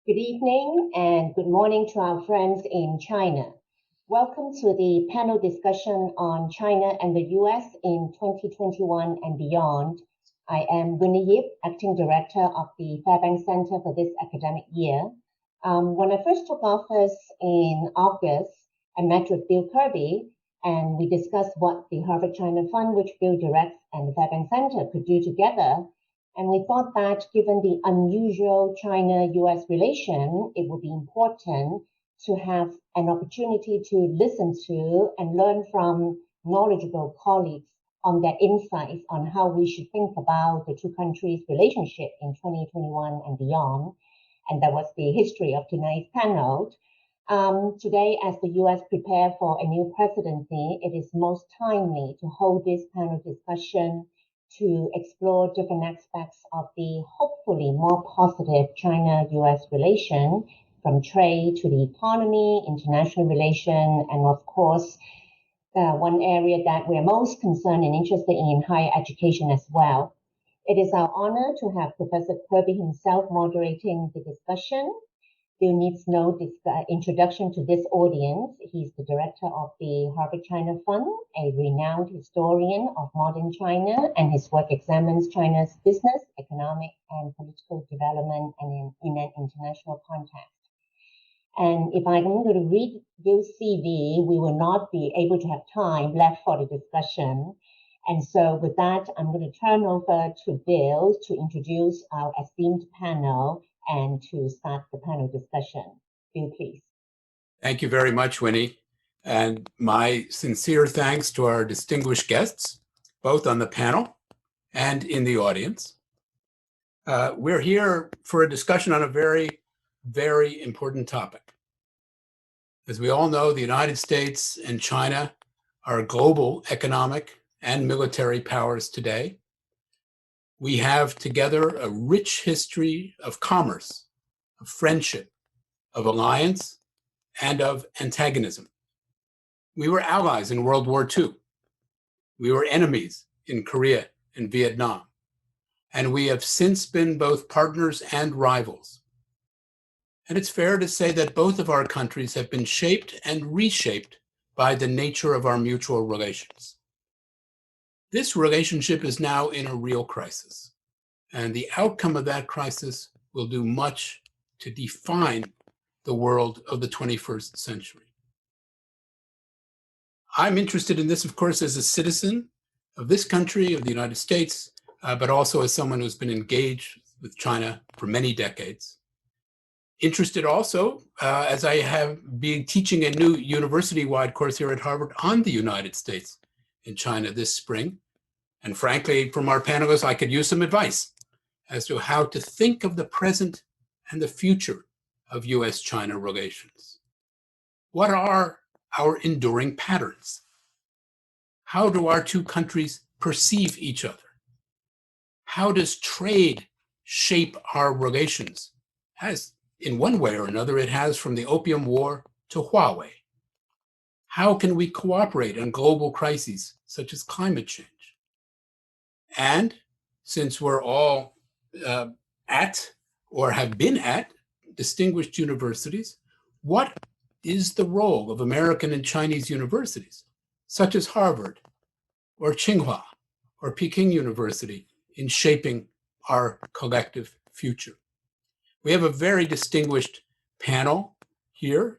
Good evening and good morning to our friends in China. Welcome to the panel discussion on China and the US in 2021 and beyond. I am Winnie, Acting Director of the Fairbank Center for this academic year. When I first took office in August, I met with Bill Kirby and we discussed what the Harvard China Fund, which Bill directs, and the Fairbank Center could do together. And we thought that given the unusual China-US relation, it would be important to have an opportunity to listen to and learn from knowledgeable colleagues on their insights on how we should think about the two countries' relationship in 2021 and beyond. And that was the history of tonight's panel. Today, as the US prepare for a new presidency, it is most timely to hold this panel discussion to explore different aspects of the hopefully more positive China-US relation, from trade to the economy, international relation, and of course, one area that we're most concerned and interested in, higher education as well. It is our honor to have Professor Kirby himself moderating the discussion. Bill needs no introduction to this audience. He's the director of the Harvard China Fund, a renowned historian of modern China, and his work examines China's business, economic, and political development and in an international context. And if I'm going to read Bill's CV, we will not be able to have time left for the discussion. And so with that, I'm going to turn over to Bill to introduce our esteemed panel and to start the panel discussion. Bill, please. Thank you very much, Winnie. And my sincere thanks to our distinguished guests, both on the panel and in the audience. We're here for a discussion on a very, very important topic. As we all know, the United States and China are global economic and military powers today. We have together a rich history of commerce, of friendship, of alliance, and of antagonism. We were allies in World War II. We were enemies in Korea and Vietnam. And we have since been both partners and rivals. And it's fair to say that both of our countries have been shaped and reshaped by the nature of our mutual relations. This relationship is now in a real crisis, and the outcome of that crisis will do much to define the world of the 21st century. I'm interested in this, of course, as a citizen of this country, of the United States, but also as someone who's been engaged with China for many decades. Interested also, as I have been teaching a new university-wide course here at Harvard on the United States in China this spring. And frankly, from our panelists, I could use some advice as to how to think of the present and the future of US-China relations. What are our enduring patterns? How do our two countries perceive each other? How does trade shape our relations? As in one way or another, it has from the Opium War to Huawei. How can we cooperate on global crises such as climate change? And since we're all at or have been at distinguished universities, what is the role of American and Chinese universities, such as Harvard or Tsinghua or Peking University, in shaping our collective future? We have a very distinguished panel here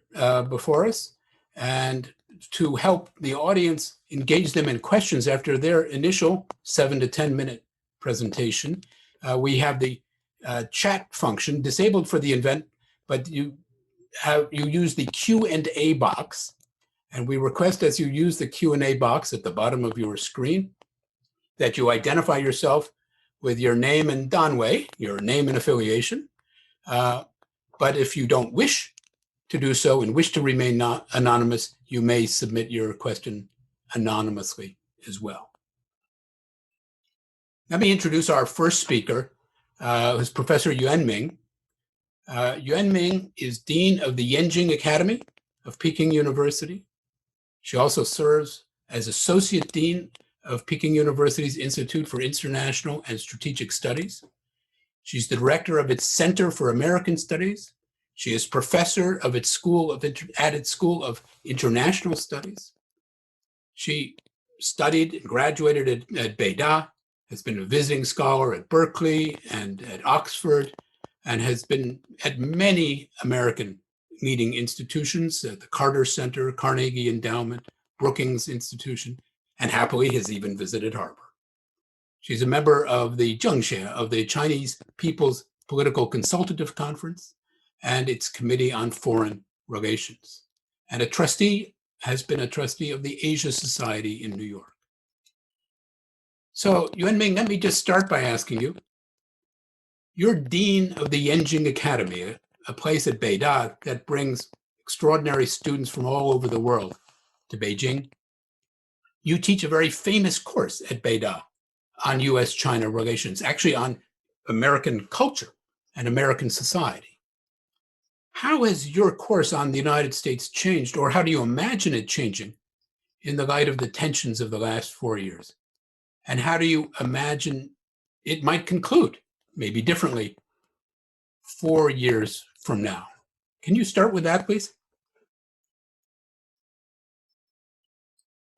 before us, and to help the audience engage them in questions after their initial 7 to 10 minute presentation, we have the chat function disabled for the event, but you use the Q&A box, and we request as you use the Q&A box at the bottom of your screen that you identify yourself with your name and Danwei, your name and affiliation. But if you don't wish to do so and wish to remain anonymous, you may submit your question anonymously as well. Let me introduce our first speaker, who's Professor Ming. Ming is Dean of the Yenching Academy of Peking University. She also serves as Associate Dean of Peking University's Institute for International and Strategic Studies. She's the director of its Center for American Studies She is professor of its School of International Studies. She studied and graduated at Beida, has been a visiting scholar at Berkeley and at Oxford, and has been at many American leading institutions, at the Carter Center, Carnegie Endowment, Brookings Institution, and happily has even visited Harvard. She's a member of the Zhengxie, of the Chinese People's Political Consultative Conference, and its Committee on Foreign Relations, and has been a trustee of the Asia Society in New York. So, Yuan Ming, let me just start by asking you, you're dean of the Yenching Academy, a place at Beida that brings extraordinary students from all over the world to Beijing. You teach a very famous course at Beida on US-China relations, actually on American culture and American society. How has your course on the United States changed, or how do you imagine it changing in the light of the tensions of the last 4 years? And how do you imagine it might conclude, maybe differently, 4 years from now? Can you start with that, please?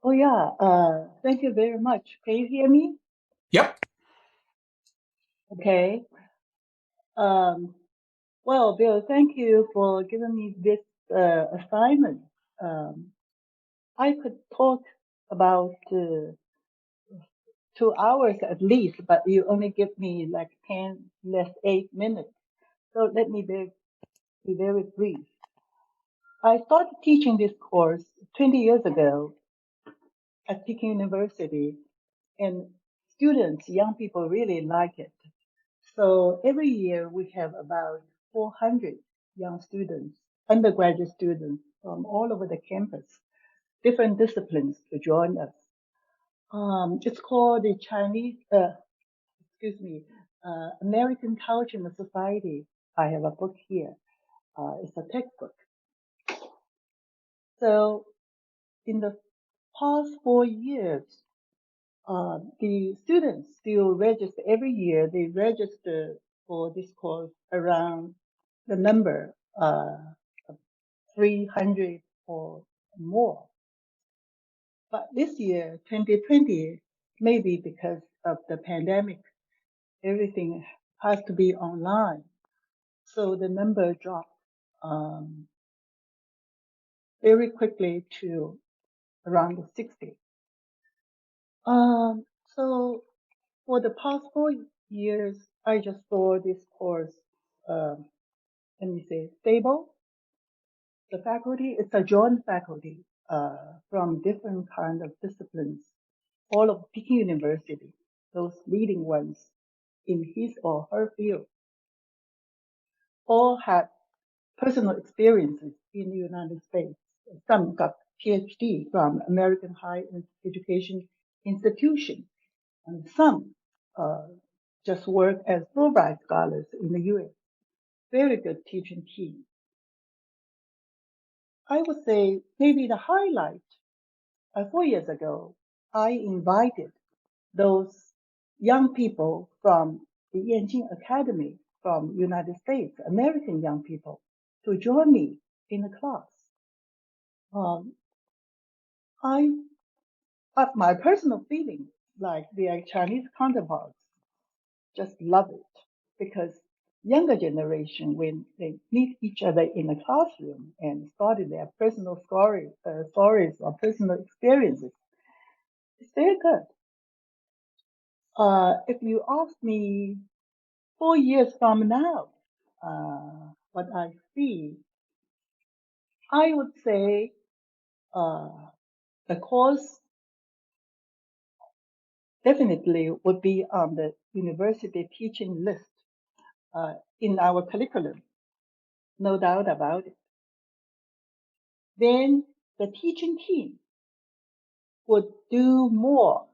Oh, yeah. Thank you very much. Can you hear me? Yep. Okay. Well, Bill, thank you for giving me this assignment. I could talk about 2 hours at least, but you only give me like 10 less 8 minutes. So let me be very brief. I started teaching this course 20 years ago at Peking University, and students, young people really like it. So every year we have about 400 young students, undergraduate students from all over the campus, different disciplines to join us. It's called the American Culture and Society. I have a book here. It's a textbook. So in the past 4 years, the students still register every year. They register for this course around the number 300 or more. But this year, 2020, maybe because of the pandemic, everything has to be online. So the number dropped very quickly to around 60. So for the past 4 years, I just saw this course, stable. The faculty, it's a joint faculty from different kind of disciplines, all of Peking University, those leading ones in his or her field, all had personal experiences in the United States. Some got PhD from American higher education institution, and some just work as Fulbright scholars in the U.S. Very good teaching team. I would say maybe the highlight, 4 years ago, I invited those young people from the Yenching Academy from United States, American young people, to join me in the class. My personal feeling, like their Chinese counterparts, just love it, because younger generation, when they meet each other in the classroom and started their personal stories or personal experiences, it's very good. If you ask me 4 years from now, what I see, I would say the course definitely would be on the university teaching list in our curriculum, no doubt about it. Then the teaching team would do more,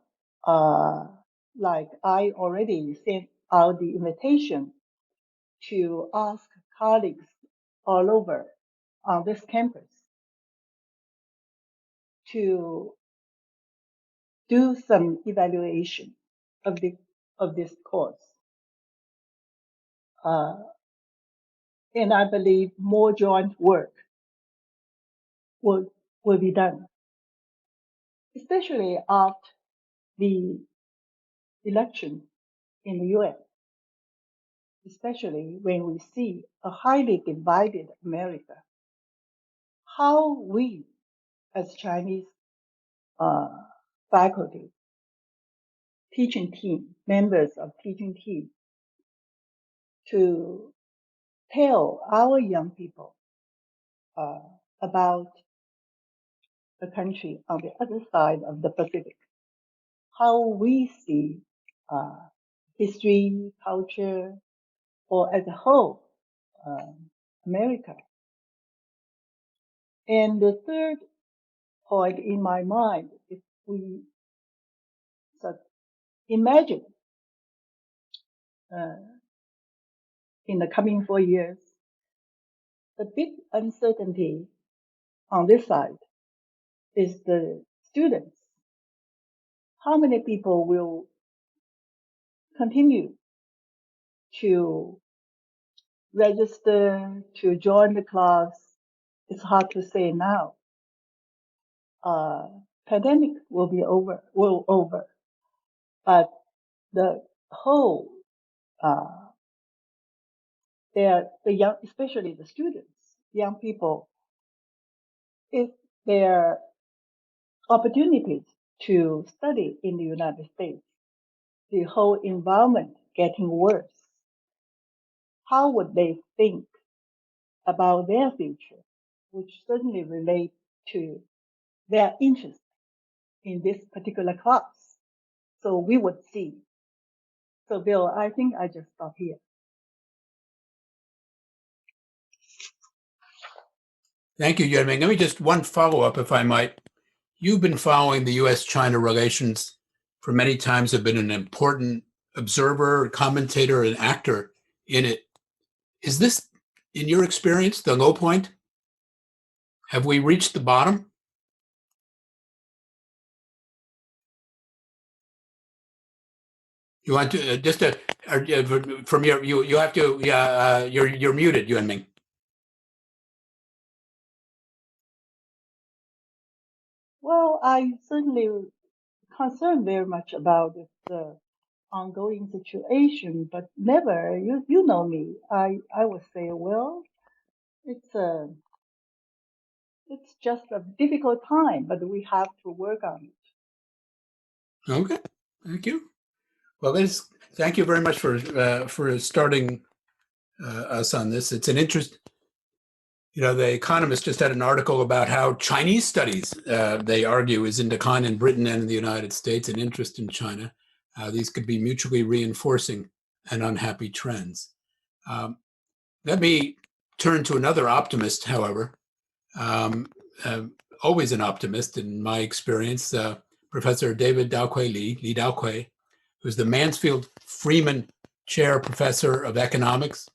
like I already sent out the invitation to ask colleagues all over on this campus to do some evaluation of this course. And I believe more joint work will be done, especially after the election in the US, especially when we see a highly divided America. How we, as Chinese faculty, teaching team, members of teaching team, to tell our young people about the country on the other side of the Pacific, how we see history, culture, or as a whole, America. And the third point in my mind, if we imagine in the coming 4 years, the big uncertainty on this side is the students. How many people will continue to register, to join the class? It's hard to say now. Pandemic will be over, but the whole, the young, especially the students, young people, if their opportunities to study in the United States, the whole environment getting worse, how would they think about their future, which certainly relate to their interest in this particular class? So we would see. So Bill, I think I just stop here. Thank you, Yuen. Let me just one follow-up, if I might. You've been following the U.S.-China relations for many times, have been an important observer, commentator, and actor in it. Is this, in your experience, the low point? Have we reached the bottom? You want to just from your you have to you're muted, Yuan Ming. Well, I certainly concerned very much about the ongoing situation, but never, you know me, I would say, well, it's just a difficult time, but we have to work on it. Okay, thank you. Well, thank you very much for starting us on this. It's an interest. You know, The Economist just had an article about how Chinese studies, they argue, is in decline in Britain and in the United States, and interest in China. These could be mutually reinforcing and unhappy trends. Let me turn to another optimist, however, always an optimist in my experience, Professor David Daokui Li Daokui, who's the Mansfield Freeman Chair Professor of Economics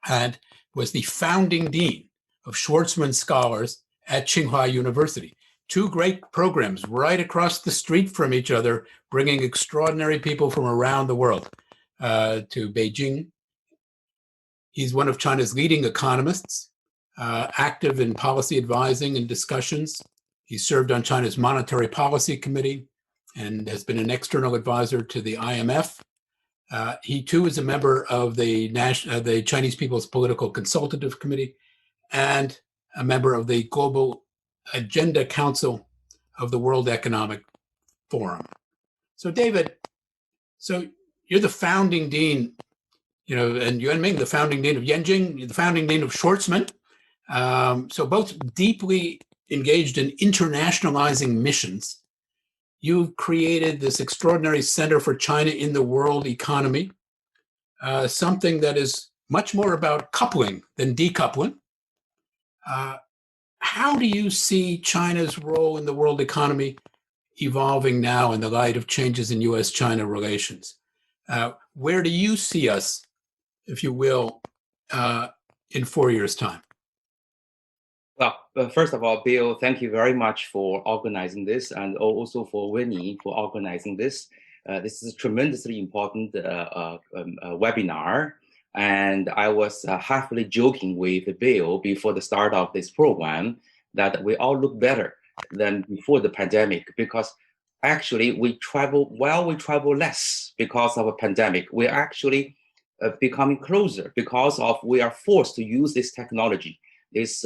and was the founding dean of Schwarzman Scholars at Tsinghua University. Two great programs right across the street from each other, bringing extraordinary people from around the world to Beijing. He's one of China's leading economists, active in policy advising and discussions. He served on China's Monetary Policy Committee and has been an external advisor to the IMF. He too is a member of the Chinese People's Political Consultative Committee and a member of the Global Agenda Council of the World Economic Forum. So David, so you're the founding dean, and Yuan Ming, the founding dean of Yenching, the founding dean of Schwarzman. So both deeply engaged in internationalizing missions. You've created this extraordinary Center for China in the World Economy, something that is much more about coupling than decoupling. How do you see China's role in the world economy evolving now in the light of changes in U.S.-China relations? Where do you see us, if you will, in 4 years' time? Well, first of all, Bill, thank you very much for organizing this, and also for Winnie for organizing this. This is a tremendously important webinar. And I was halfly joking with Bill before the start of this program that we all look better than before the pandemic, because actually we travel less because of a pandemic. We're actually becoming closer because of we are forced to use this technology, this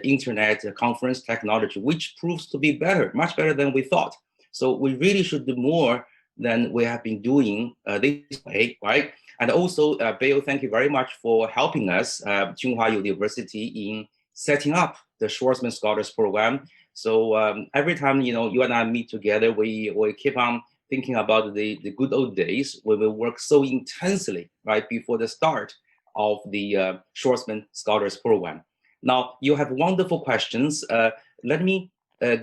internet conference technology, which proves to be better, much better than we thought. So we really should do more than we have been doing this way, right? And also, Bill, thank you very much for helping us, Tsinghua University, in setting up the Schwarzman Scholars Program. So every time, you and I meet together, we keep on thinking about the good old days when we work so intensely, right, before the start of the Schwarzman Scholars Program. Now, you have wonderful questions. Let me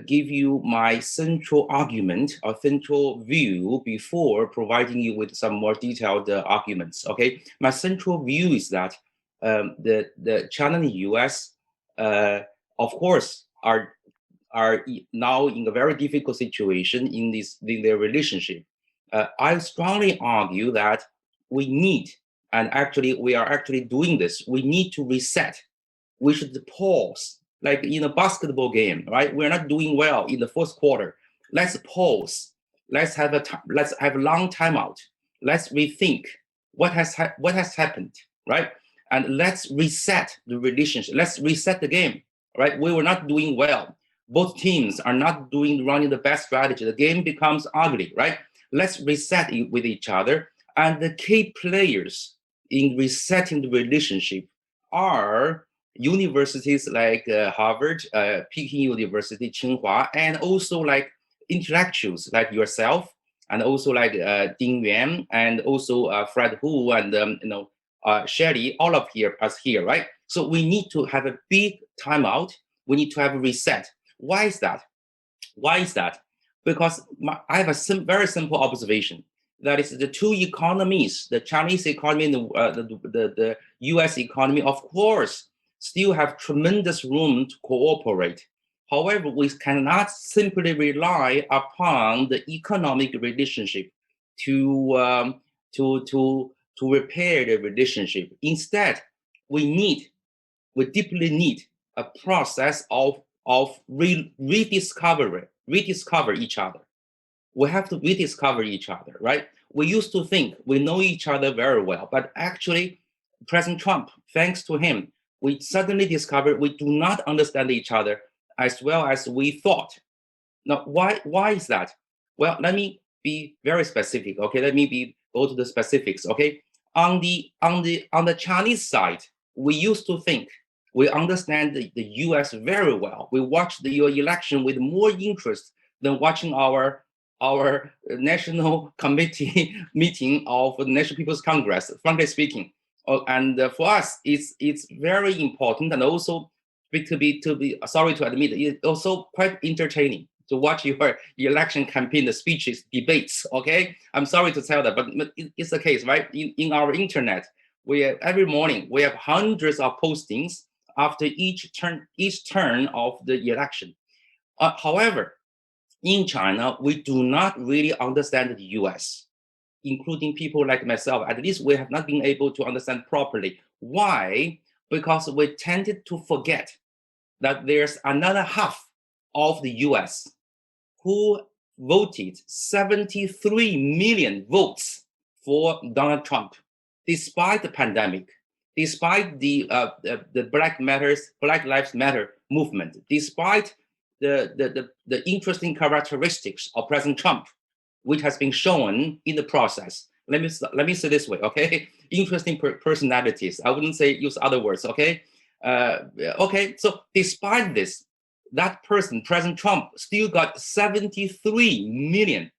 give you my central argument or central view before providing you with some more detailed arguments. Okay, my central view is that the China and the U.S. Of course are now in a very difficult situation in their relationship. I strongly argue that we need, and actually we are actually doing this. We need to reset. We should pause, like in a basketball game, right? We're not doing well in the first quarter. Let's pause. Let's have a long timeout. Let's rethink what has happened, right? And let's reset the relationship. Let's reset the game, right? We were not doing well. Both teams are not running the best strategy. The game becomes ugly, right? Let's reset it with each other. And the key players in resetting the relationship are universities like Harvard, Peking University, Tsinghua, and also like intellectuals like yourself, and also like Yuan, and also Fred Hu, and Shelley, all of us here, right? So we need to have a big timeout. We need to have a reset. Why is that? Because I have a very simple observation. That is, the two economies, the Chinese economy and the US economy, of course, still have tremendous room to cooperate. However, we cannot simply rely upon the economic relationship to repair the relationship. Instead, we deeply need a process of rediscover each other. We have to rediscover each other, right? We used to think we know each other very well, but actually, President Trump, thanks to him, we suddenly discovered we do not understand each other as well as we thought. Now, why is that? Well, let me be very specific. Okay, go to the specifics. Okay, on the Chinese side, we used to think we understand the U.S. very well. We watched your election with more interest than watching our national committee meeting of the National People's Congress, frankly speaking. And for us, it's very important, and also to be sorry to admit, it's also quite entertaining to watch your election campaign, the speeches, debates. Okay, I'm sorry to tell that, but it's the case, right? In our internet, every morning we have hundreds of postings after each turn of the election. However, in China, we do not really understand the US, including people like myself. At least we have not been able to understand properly. Why? Because we tended to forget that there's another half of the US who voted 73 million votes for Donald Trump, despite the pandemic, despite the Black Lives Matter movement, despite the interesting characteristics of President Trump, which has been shown in the process. Let me say this way, okay? Interesting personalities. I wouldn't say use other words, okay? Okay. So despite this, that person, President Trump, still got 73 million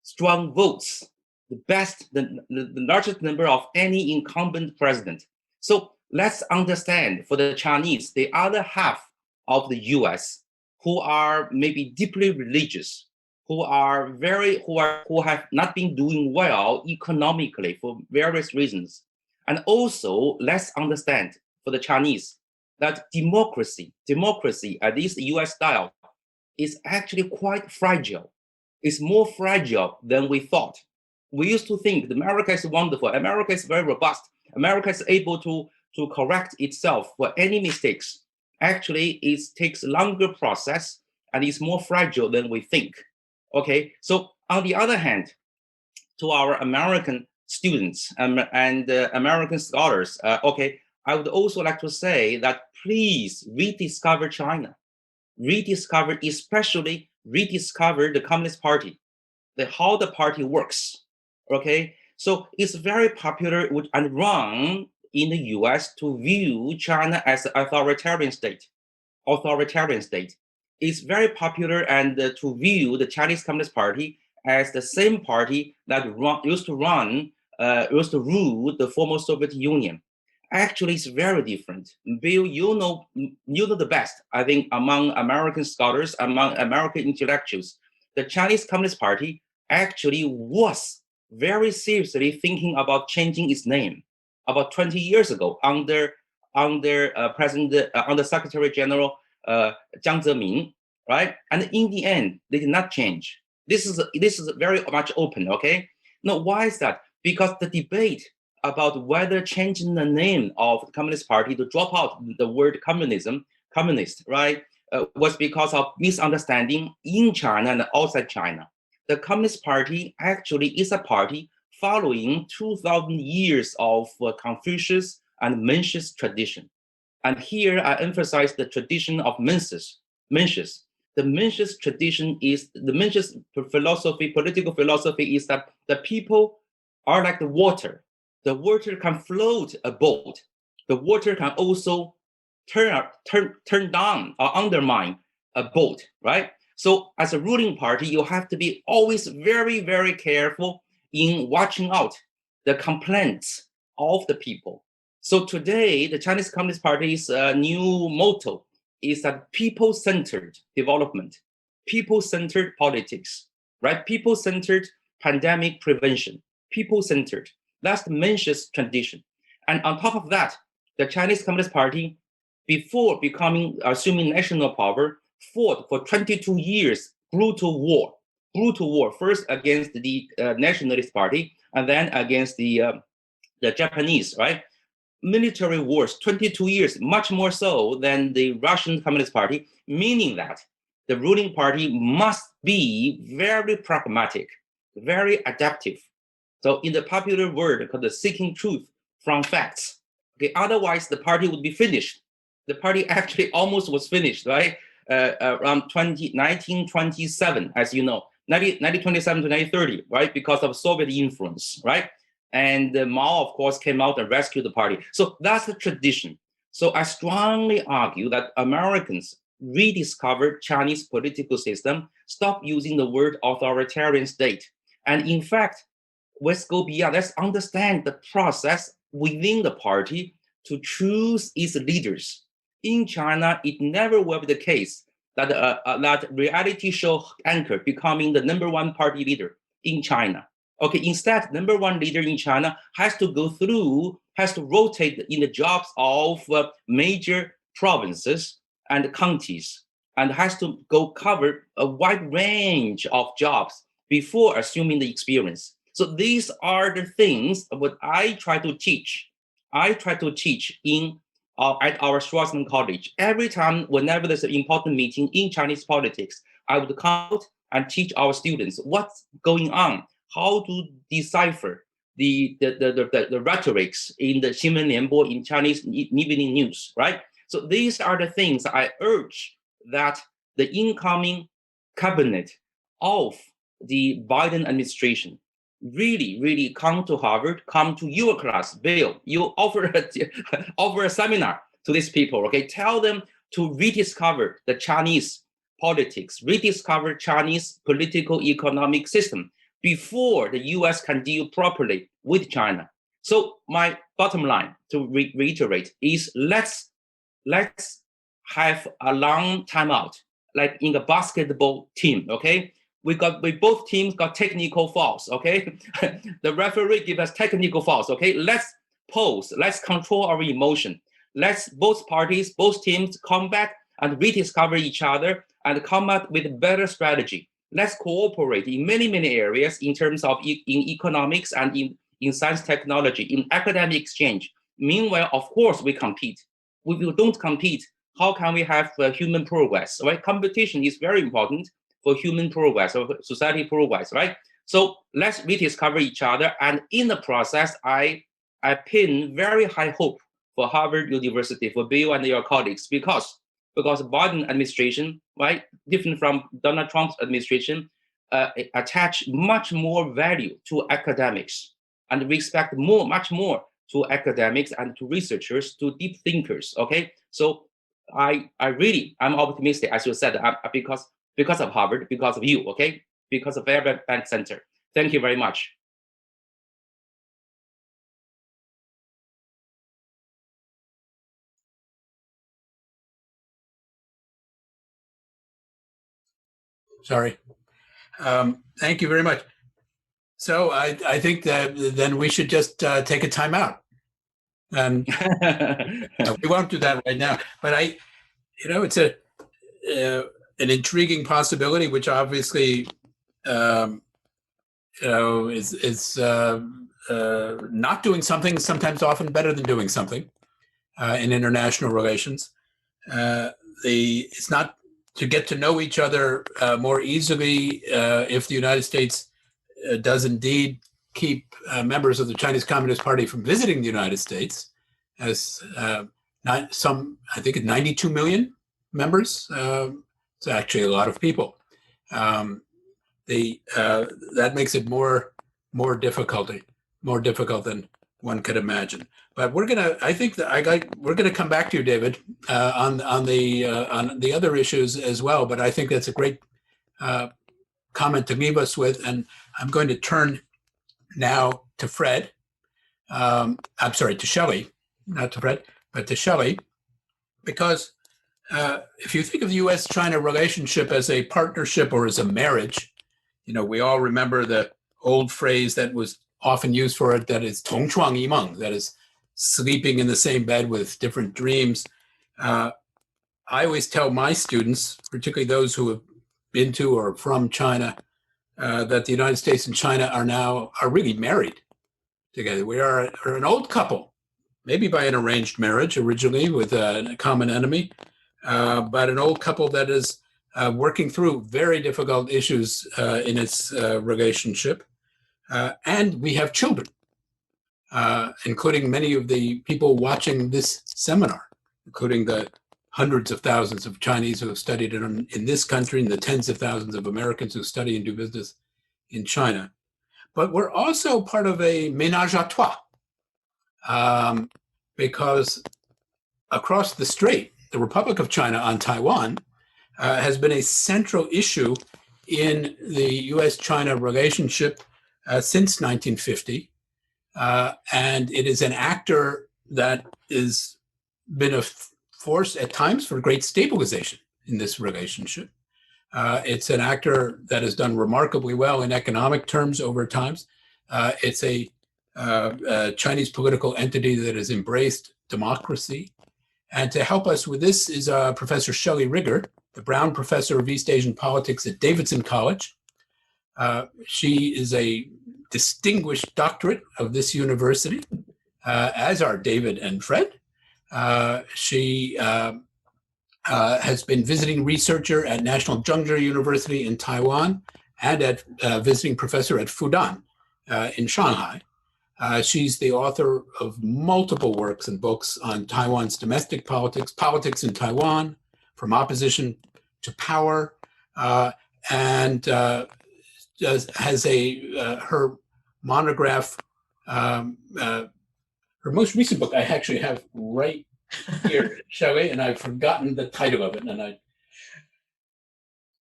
strong votes, the largest number of any incumbent president. So let's understand, for the Chinese, the other half of the US, who are maybe deeply religious, who have not been doing well economically for various reasons. And also, let's understand, for the Chinese, that democracy, at least the US style, is actually quite fragile. It's more fragile than we thought. We used to think America is wonderful, America is very robust. America is able to correct itself for any mistakes. Actually, it takes a longer process and it's more fragile than we think. Okay, so on the other hand, to our American students and American scholars, okay, I would also like to say that please rediscover China, especially rediscover the Communist Party, how the party works. Okay, so it's very popular and wrong in the US to view China as an authoritarian state. It's very popular and to view the Chinese Communist Party as the same party that used to rule the former Soviet Union. Actually, it's very different. Bill, you know the best, I think, among American scholars, among American intellectuals. The Chinese Communist Party actually was very seriously thinking about changing its name about 20 years ago under Secretary General Jiang Zemin, right? And in the end, they did not change. This is very much open, okay? Now, why is that? Because the debate about whether changing the name of the Communist Party to drop out the word communist, right, was because of misunderstanding in China and outside China. The Communist Party actually is a party following 2,000 years of Confucius and Mencius tradition. And here I emphasize the tradition of Mencius. The Mencius tradition is, the Mencius philosophy, political philosophy is that the people are like the water. The water can float a boat. The water can also turn down or undermine a boat, right? So as a ruling party, you have to be always very, very careful in watching out the complaints of the people. So today, the Chinese Communist Party's new motto is that people-centered development, people-centered politics, right? People-centered pandemic prevention, people-centered. That's the Mencius tradition. And on top of that, the Chinese Communist Party, before assuming national power, fought for 22 years brutal war, first against the Nationalist Party and then against the Japanese, right? Military wars, 22 years, much more so than the Russian Communist Party, meaning that the ruling party must be very pragmatic, very adaptive. So in the popular word called the seeking truth from facts, okay, otherwise the party would be finished. The party actually almost was finished, right? Around 1927, as you know, 1927 to 1930, right? Because of Soviet influence, right? And Mao, of course, came out and rescued the party. So that's the tradition. So I strongly argue that Americans rediscovered Chinese political system, stop using the word authoritarian state. And in fact, let's go beyond. Let's understand the process within the party to choose its leaders. In China, it never will be the case that that reality show anchor becoming the #1 party leader in China. Okay, instead, #1 leader in China has to rotate in the jobs of major provinces and counties, and has to go cover a wide range of jobs before assuming the experience. So these are the things what I try to teach. At our Schwarzman College. Every time, whenever there's an important meeting in Chinese politics, I would come out and teach our students what's going on, how to decipher the rhetorics in the Xinwen Lianbo in Chinese evening news, right? So these are the things I urge that the incoming cabinet of the Biden administration really come to Harvard, come to your class. Bill, you offer a seminar to these people, okay? Tell them to rediscover the Chinese politics, rediscover Chinese political economic system before the US can deal properly with China. So my bottom line, to reiterate, is let's have a long timeout, like in a basketball team, okay? We both teams got technical fouls, okay? The referee give us technical fouls, okay? Let's pause, let's control our emotion. Let's both teams come back and rediscover each other and come up with a better strategy. Let's cooperate in many areas in terms of in economics and in science technology, in academic exchange. Meanwhile, of course, we compete. If we don't compete, how can we have human progress, right? Competition is very important for human progress or society progress, right? So let's rediscover each other. And in the process, I pin very high hope for Harvard University, for Bill and your colleagues, because Biden administration, right, different from Donald Trump's administration, attach much more value to academics, and we expect much more to academics and to researchers, to deep thinkers. Okay, so I'm optimistic, as you said, because of Harvard, because of you. Okay, because of Fairbank Center. Thank you very much. Sorry. Thank you very much. So I think that then we should just take a time out. And we won't do that right now. But it's an intriguing possibility, which obviously, is not doing something sometimes often better than doing something in international relations. It's not to get to know each other more easily if the United States does indeed keep members of the Chinese Communist Party from visiting the United States, as I think it's 92 million members. It's actually a lot of people. That makes it more difficult than one could imagine. But we're gonna come back to you, David, on the other issues as well. But I think that's a great comment to leave us with, and I'm going to turn now to Fred. I'm sorry, to Shelley, not to Fred, but to Shelley, because if you think of the U.S.-China relationship as a partnership or as a marriage, we all remember the old phrase that was often used for it, that is 同床异梦, that is sleeping in the same bed with different dreams. I always tell my students, particularly those who have been to or from China, that the United States and China are really married together. We are an old couple, maybe by an arranged marriage originally with a common enemy, but an old couple that is working through very difficult issues in its relationship. And we have children, including many of the people watching this seminar, including the hundreds of thousands of Chinese who have studied in this country and the tens of thousands of Americans who study and do business in China. But we're also part of a ménage à trois, because across the strait, the Republic of China on Taiwan has been a central issue in the U.S.-China relationship since 1950. And it is an actor that has been a force at times for great stabilization in this relationship. It's an actor that has done remarkably well in economic terms over times. It's a Chinese political entity that has embraced democracy. And to help us with this is Professor Shelley Rigger, the Brown Professor of East Asian Politics at Davidson College. She is a distinguished doctorate of this university, as are David and Fred. She has been visiting researcher at National Zhengzhi University in Taiwan and at visiting professor at Fudan in Shanghai. She's the author of multiple works and books on Taiwan's domestic politics, politics in Taiwan, from opposition to power, and has her monograph, her most recent book I actually have right here, Shelley, and I've forgotten the title of it. And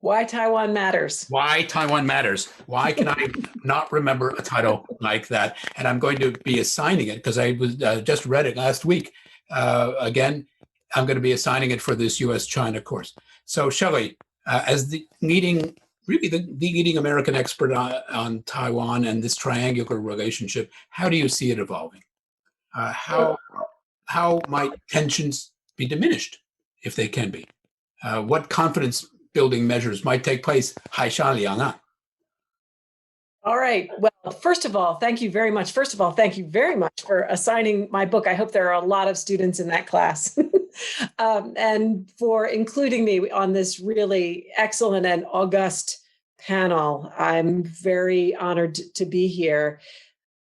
Why Taiwan Matters. Why Taiwan Matters. Why can I not remember a title like that? And I'm going to be assigning it because I was just read it last week. Again, I'm going to be assigning it for this U.S.-China course. So Shelley, as the leading American expert on Taiwan and this triangular relationship, how do you see it evolving? How might tensions be diminished, if they can be? What confidence building measures might take place? All right. Well, first of all, thank you very much. First of all, thank you very much for assigning my book. I hope there are a lot of students in that class and for including me on this really excellent and august panel. I'm very honored to be here.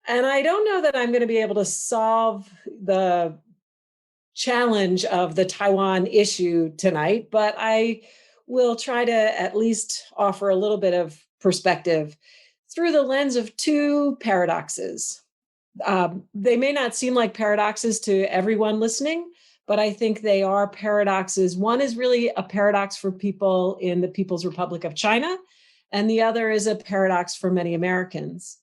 And I don't know that I'm going to be able to solve the challenge of the Taiwan issue tonight, but I will try to at least offer a little bit of perspective through the lens of two paradoxes. They may not seem like paradoxes to everyone listening, but I think they are paradoxes. One is really a paradox for people in the People's Republic of China, and the other is a paradox for many Americans.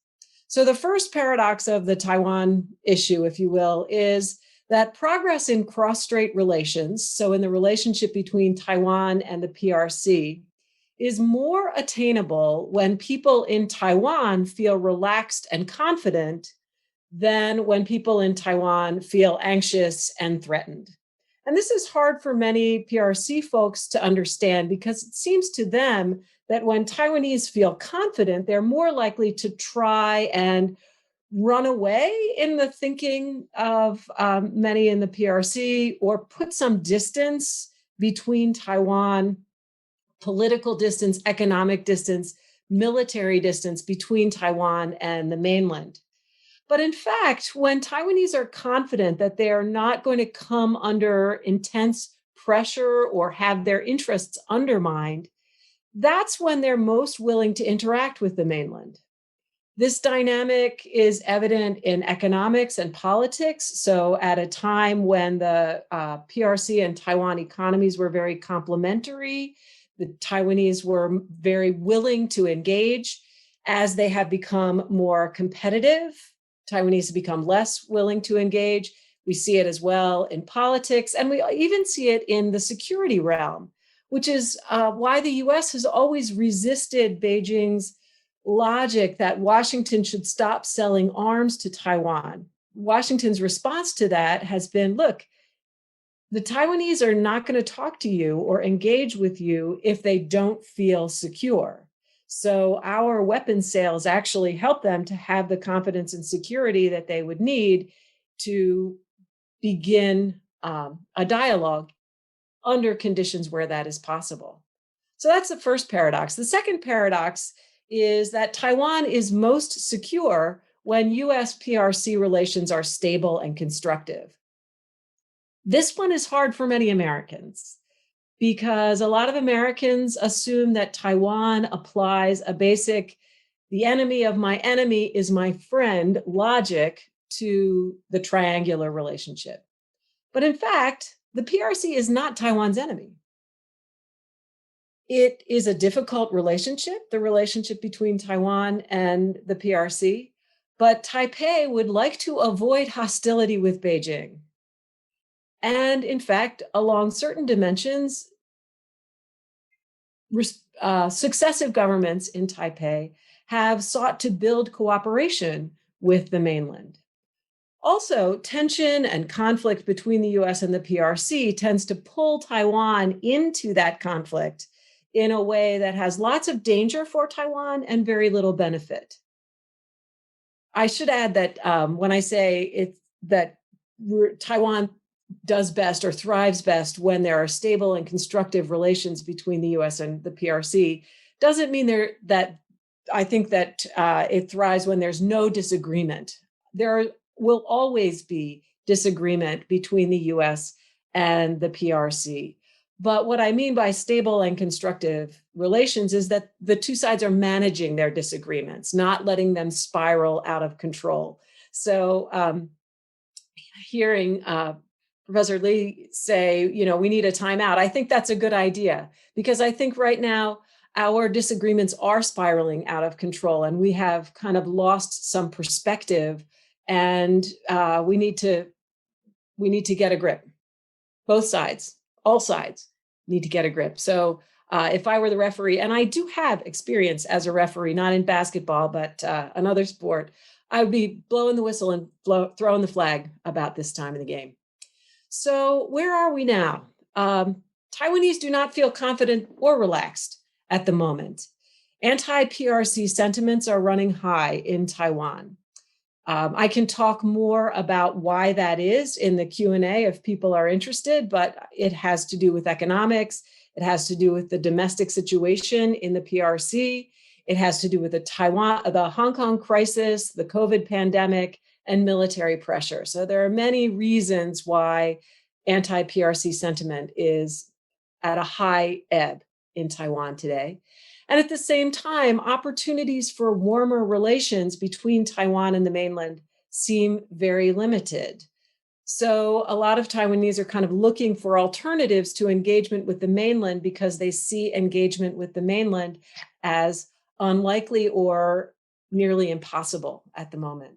So the first paradox of the Taiwan issue, if you will, is that progress in cross-strait relations, so in the relationship between Taiwan and the PRC, is more attainable when people in Taiwan feel relaxed and confident than when people in Taiwan feel anxious and threatened. And this is hard for many PRC folks to understand because it seems to them that when Taiwanese feel confident, they're more likely to try and run away in the thinking of many in the PRC or put some distance between Taiwan, political distance, economic distance, military distance between Taiwan and the mainland. But in fact, when Taiwanese are confident that they are not going to come under intense pressure or have their interests undermined, that's when they're most willing to interact with the mainland. This dynamic is evident in economics and politics. So at a time when the PRC and Taiwan economies were very complementary, the Taiwanese were very willing to engage. As they have become more competitive, Taiwanese have become less willing to engage. We see it as well in politics, and we even see it in the security realm, which is why the US has always resisted Beijing's logic that Washington should stop selling arms to Taiwan. Washington's response to that has been, look, the Taiwanese are not going to talk to you or engage with you if they don't feel secure. So our weapons sales actually help them to have the confidence and security that they would need to begin a dialogue under conditions where that is possible. So that's the first paradox. The second paradox is that Taiwan is most secure when US-PRC relations are stable and constructive. This one is hard for many Americans because a lot of Americans assume that Taiwan applies a basic, the enemy of my enemy is my friend logic to the triangular relationship. But in fact, the PRC is not Taiwan's enemy. It is a difficult relationship, the relationship between Taiwan and the PRC, but Taipei would like to avoid hostility with Beijing. And in fact, along certain dimensions, successive governments in Taipei have sought to build cooperation with the mainland. Also, tension and conflict between the US and the PRC tends to pull Taiwan into that conflict in a way that has lots of danger for Taiwan and very little benefit. I should add that when I say that Taiwan does best or thrives best when there are stable and constructive relations between the US and the PRC, doesn't mean that I think that it thrives when there's no disagreement. There will always be disagreement between the US and the PRC. But what I mean by stable and constructive relations is that the two sides are managing their disagreements, not letting them spiral out of control. So hearing Professor Lee say, we need a timeout, I think that's a good idea, because I think right now our disagreements are spiraling out of control and we have kind of lost some perspective, and we need to get a grip. Both sides, all sides need to get a grip. So if I were the referee, and I do have experience as a referee, not in basketball, but another sport, I would be blowing the whistle and throwing the flag about this time in the game. So where are we now? Taiwanese do not feel confident or relaxed at the moment. Anti-PRC sentiments are running high in Taiwan. I can talk more about why that is in the Q&A if people are interested, but it has to do with economics. It has to do with the domestic situation in the PRC. It has to do with the Hong Kong crisis, the COVID pandemic, and military pressure. So there are many reasons why anti-PRC sentiment is at a high ebb in Taiwan today. And at the same time, opportunities for warmer relations between Taiwan and the mainland seem very limited. So a lot of Taiwanese are kind of looking for alternatives to engagement with the mainland because they see engagement with the mainland as unlikely or nearly impossible at the moment.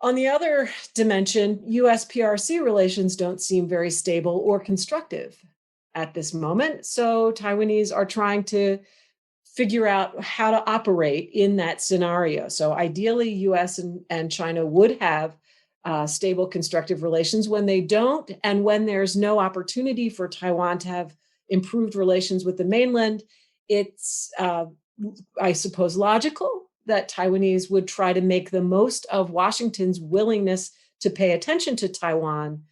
On the other dimension, US-PRC relations don't seem very stable or constructive at this moment. So Taiwanese are trying to figure out how to operate in that scenario. So ideally, US and China would have stable, constructive relations. When they don't, and when there's no opportunity for Taiwan to have improved relations with the mainland, it's, I suppose, logical that Taiwanese would try to make the most of Washington's willingness to pay attention to Taiwan,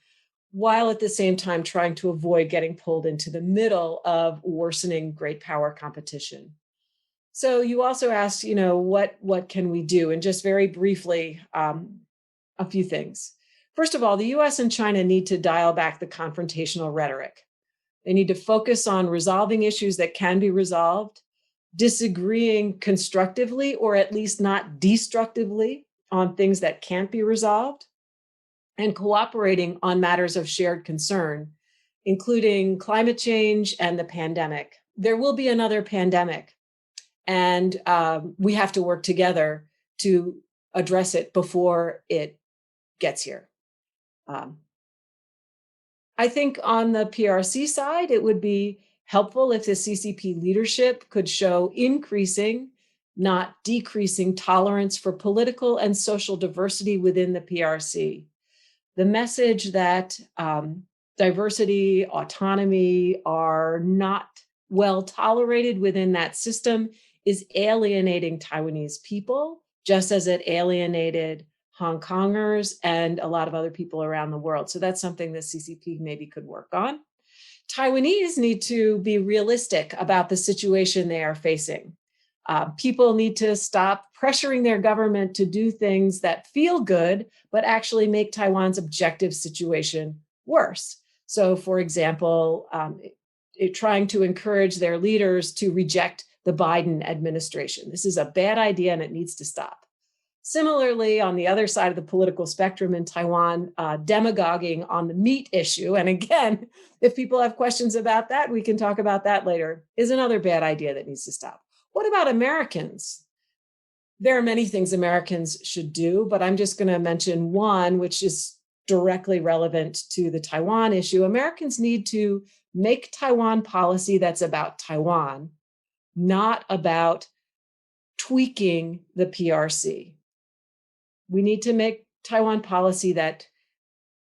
while at the same time trying to avoid getting pulled into the middle of worsening great power competition. So you also asked, what can we do? And just very briefly, a few things. First of all, the US and China need to dial back the confrontational rhetoric. They need to focus on resolving issues that can be resolved, disagreeing constructively, or at least not destructively, on things that can't be resolved, and cooperating on matters of shared concern, including climate change and the pandemic. There will be another pandemic, and we have to work together to address it before it gets here. I think on the PRC side, it would be helpful if the CCP leadership could show increasing, not decreasing, tolerance for political and social diversity within the PRC. The message that diversity, autonomy are not well tolerated within that system is alienating Taiwanese people, just as it alienated Hong Kongers and a lot of other people around the world. So that's something the CCP maybe could work on. Taiwanese need to be realistic about the situation they are facing. People need to stop pressuring their government to do things that feel good, but actually make Taiwan's objective situation worse. So, for example, trying to encourage their leaders to reject the Biden administration. This is a bad idea and it needs to stop. Similarly, on the other side of the political spectrum in Taiwan, demagoguing on the meat issue, and again, if people have questions about that, we can talk about that later, is another bad idea that needs to stop. What about Americans? There are many things Americans should do, but I'm just going to mention one, which is directly relevant to the Taiwan issue. Americans need to make Taiwan policy that's about Taiwan, not about tweaking the PRC. We need to make Taiwan policy that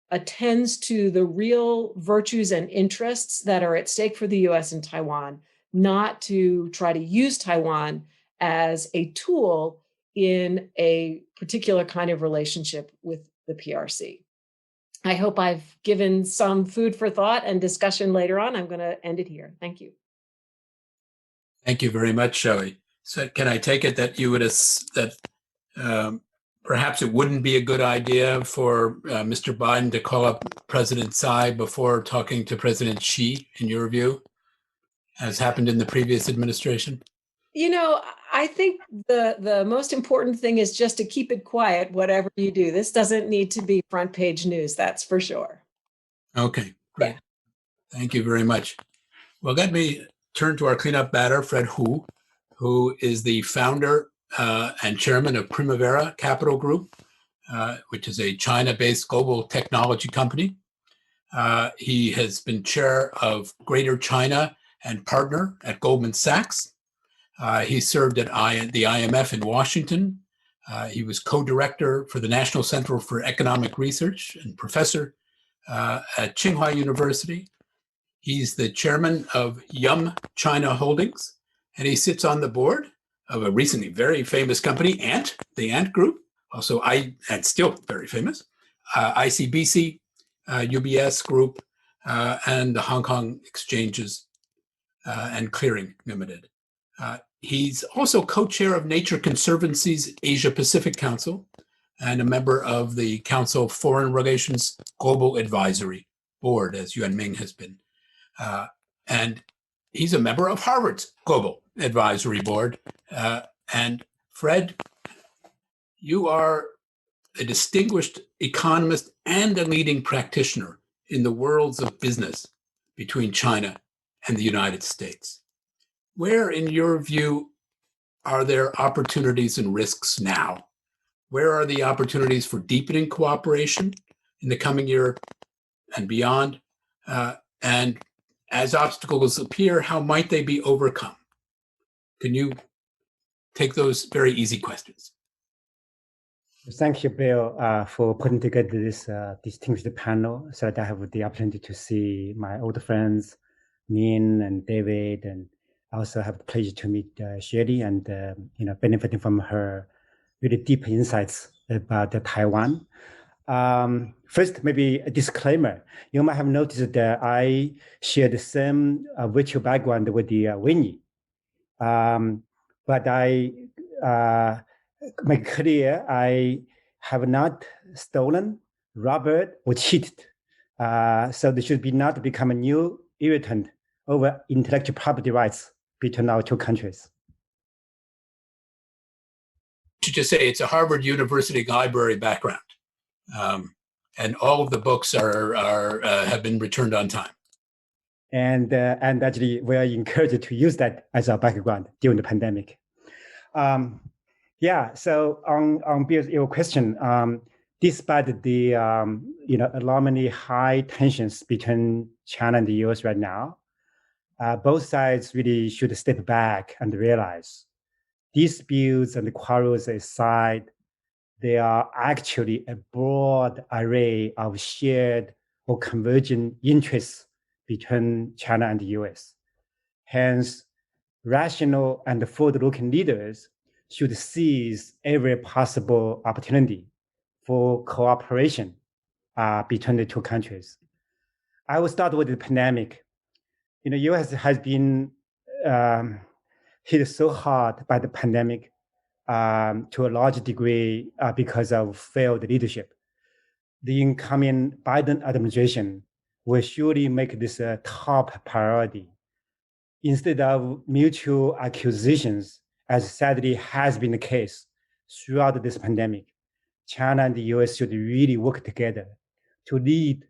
attends to the real virtues and interests that are at stake for the US and Taiwan, not to try to use Taiwan as a tool in a particular kind of relationship with the PRC. I hope I've given some food for thought and discussion later on. I'm going to end it here. Thank you. Thank you very much, Shelley. So can I take it that you would perhaps it wouldn't be a good idea for Mr. Biden to call up President Tsai before talking to President Xi, in your view, as happened in the previous administration? I think the most important thing is just to keep it quiet, whatever you do. This doesn't need to be front page news, that's for sure. Okay, great. Yeah. Thank you very much. Well, let me turn to our cleanup batter, Fred Hu, who is the founder and chairman of Primavera Capital Group, which is a China-based global technology company. He has been chair of Greater China and partner at Goldman Sachs. He served at the IMF in Washington. He was co-director for the National Center for Economic Research and professor at Tsinghua University. He's the chairman of Yum China Holdings, and he sits on the board of a recently very famous company, Ant, the Ant Group, also and still very famous, ICBC, UBS Group, and the Hong Kong Exchanges and Clearing Limited. He's also co-chair of Nature Conservancy's Asia Pacific Council and a member of the Council of Foreign Relations Global Advisory Board, as Yuan Ming has been. And he's a member of Harvard's Global Advisory Board. And Fred, you are a distinguished economist and a leading practitioner in the worlds of business between China and the United States. Where, in your view, are there opportunities and risks now? Where are the opportunities for deepening cooperation in the coming year and beyond? And as obstacles appear, how might they be overcome? Can you take those very easy questions? Thank you, Bill, for putting together this distinguished panel so that I have the opportunity to see my old friends, Ming and David, and I also have the pleasure to meet Shelley and benefiting from her really deep insights about Taiwan. First, maybe a disclaimer. You might have noticed that I share the same virtual background with the Winnie. But I make clear I have not stolen, robbed, or cheated. So there should be not become a new irritant over intellectual property rights between our two countries. To just say it's a Harvard University library background, and all of the books have been returned on time. And actually, we are encouraged to use that as our background during the pandemic. So on Bill's your question, despite the alarmingly high tensions between China and the U.S. right now, both sides really should step back and realize disputes and quarrels aside, there are actually a broad array of shared or convergent interests between China and the US. Hence, rational and forward-looking leaders should seize every possible opportunity for cooperation between the two countries. I will start with the pandemic. US has been hit so hard by the pandemic to a large degree because of failed leadership. The incoming Biden administration will surely make this a top priority. Instead of mutual accusations, as sadly has been the case throughout this pandemic, China and the US should really work together to lead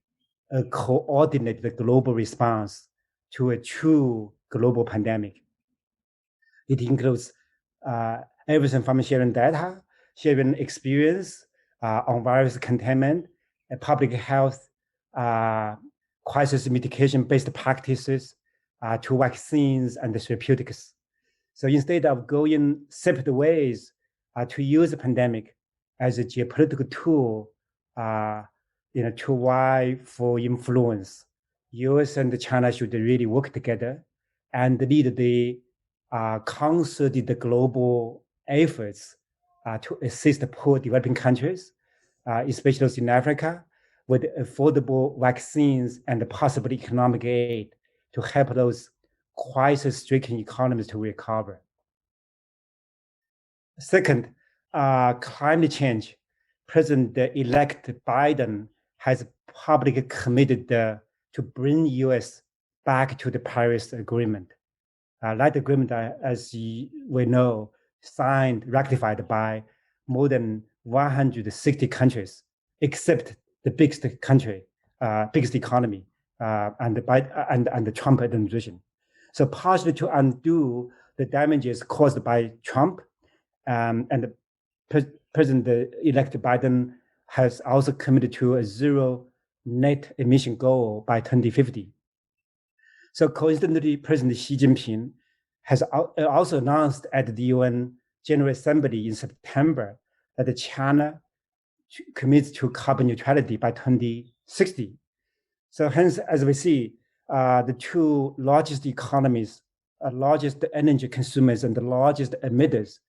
a coordinated global response to a true global pandemic. It includes everything from sharing data, sharing experience on virus containment, public health, crisis mitigation-based practices, to vaccines and therapeutics. So instead of going separate ways to use the pandemic as a geopolitical tool, to vie for influence, US and China should really work together and lead the concerted global efforts to assist poor developing countries, especially those in Africa, with affordable vaccines and possible economic aid to help those crisis-stricken economies to recover. Second, climate change. President-elect Biden has publicly committed to bring US back to the Paris Agreement. That agreement, as we know, signed, ratified by more than 160 countries, except the biggest country, biggest economy, and the Trump administration. So partially to undo the damages caused by Trump, and President-elect Biden has also committed to a zero net emission goal by 2050. So coincidentally, President Xi Jinping has also announced at the UN General Assembly in September that China commits to carbon neutrality by 2060. So hence, as we see, the two largest economies largest energy consumers and the largest emitters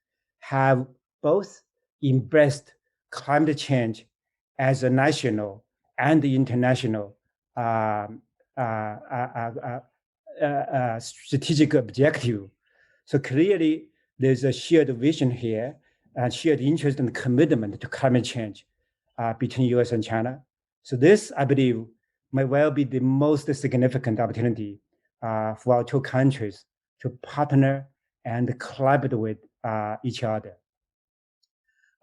have both embraced climate change as a national and international strategic objective. So clearly, there's a shared vision here, and shared interest and commitment to climate change between US and China. So this, I believe, may well be the most significant opportunity for our two countries to partner and collaborate with each other.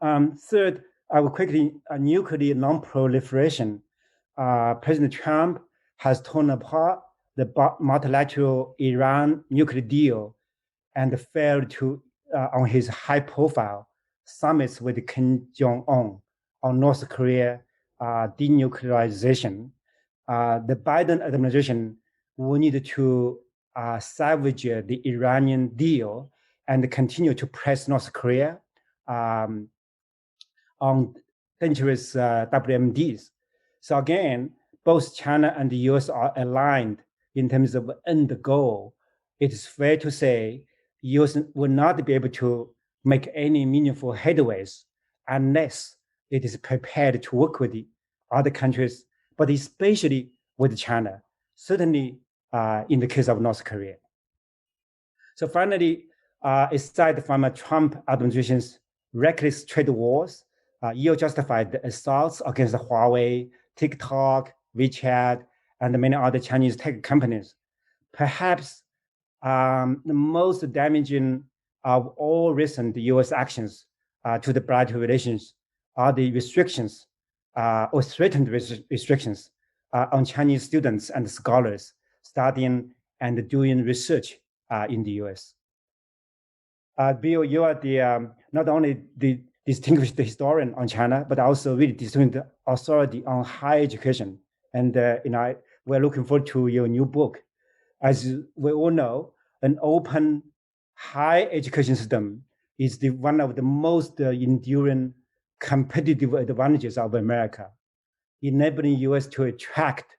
Third, I will quickly, nuclear non-proliferation. President Trump has torn apart the multilateral Iran nuclear deal and failed to, on his high-profile summits with Kim Jong-un on North Korea denuclearization. The Biden administration will need to salvage the Iranian deal and continue to press North Korea on dangerous WMDs. So again, both China and the US are aligned in terms of end goal. It is fair to say US will not be able to make any meaningful headways unless it is prepared to work with the other countries, but especially with China, certainly in the case of North Korea. So finally, aside from a Trump administration's reckless trade wars, EU justified the assaults against Huawei, TikTok, WeChat, and many other Chinese tech companies. Perhaps the most damaging of all recent US actions to the bilateral relations are the restrictions or threatened restrictions on Chinese students and scholars studying and doing research in the US. Bill, you are the not only the distinguished historian on China, but also really distinguished authority on higher education. And we're looking forward to your new book. As we all know, an open higher education system is one of the most enduring competitive advantages of America, enabling US to attract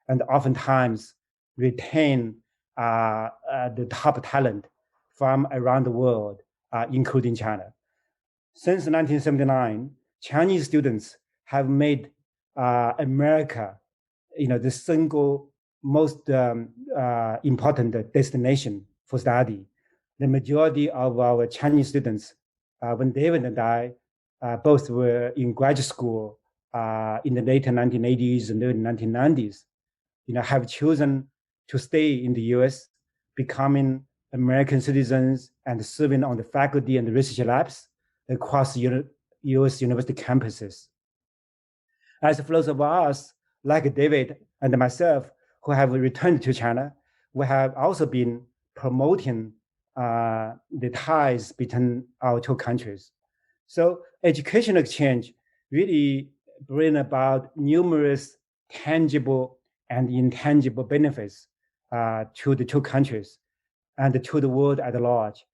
and oftentimes retain the top talent from around the world, including China. Since 1979, Chinese students have made America, the single most important destination for study. The majority of our Chinese students, when David and I both were in graduate school in the late 1980s and early 1990s, have chosen to stay in the US, becoming American citizens and serving on the faculty and research labs across US university campuses. As for those of us, like David and myself, who have returned to China, we have also been promoting the ties between our two countries. So educational exchange really bring about numerous tangible and intangible benefits to the two countries and to the world at large.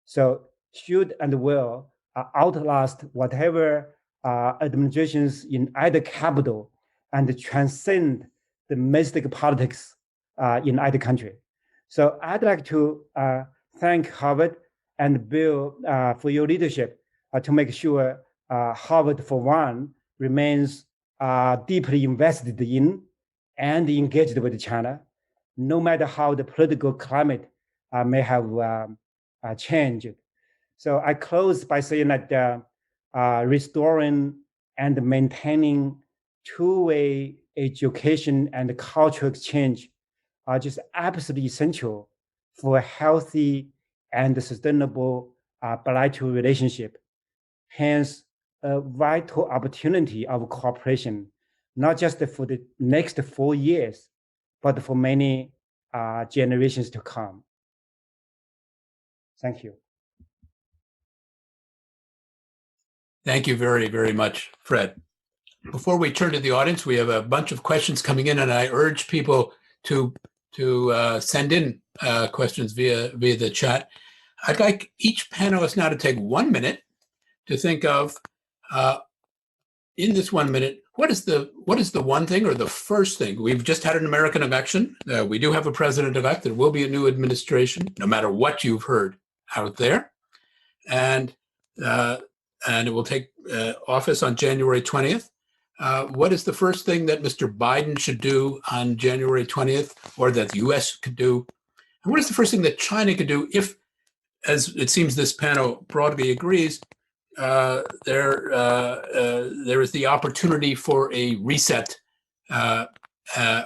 So should and will outlast whatever administrations in either capital and transcend domestic politics in either country. So I'd like to thank Harvard and Bill for your leadership to make sure Harvard, for one, remains deeply invested in and engaged with China, no matter how the political climate may have changed. So I close by saying that restoring and maintaining two-way education and cultural exchange are just absolutely essential for a healthy and sustainable bilateral relationship. Hence, a vital opportunity of cooperation, not just for the next 4 years, but for many generations to come. Thank you. Thank you very, very much, Fred. Before we turn to the audience, we have a bunch of questions coming in, and I urge people to send in questions via the chat. I'd like each panelist now to take 1 minute to think of in this 1 minute, what is the one thing or the first thing? We've just had an American election. We do have a president-elect. There will be a new administration, no matter what you've heard out there, and it will take office on January 20th. What is the first thing that Mr. Biden should do on January 20th, or that the U.S. could do? And what is the first thing that China could do if, as it seems this panel broadly agrees, there is the opportunity for a reset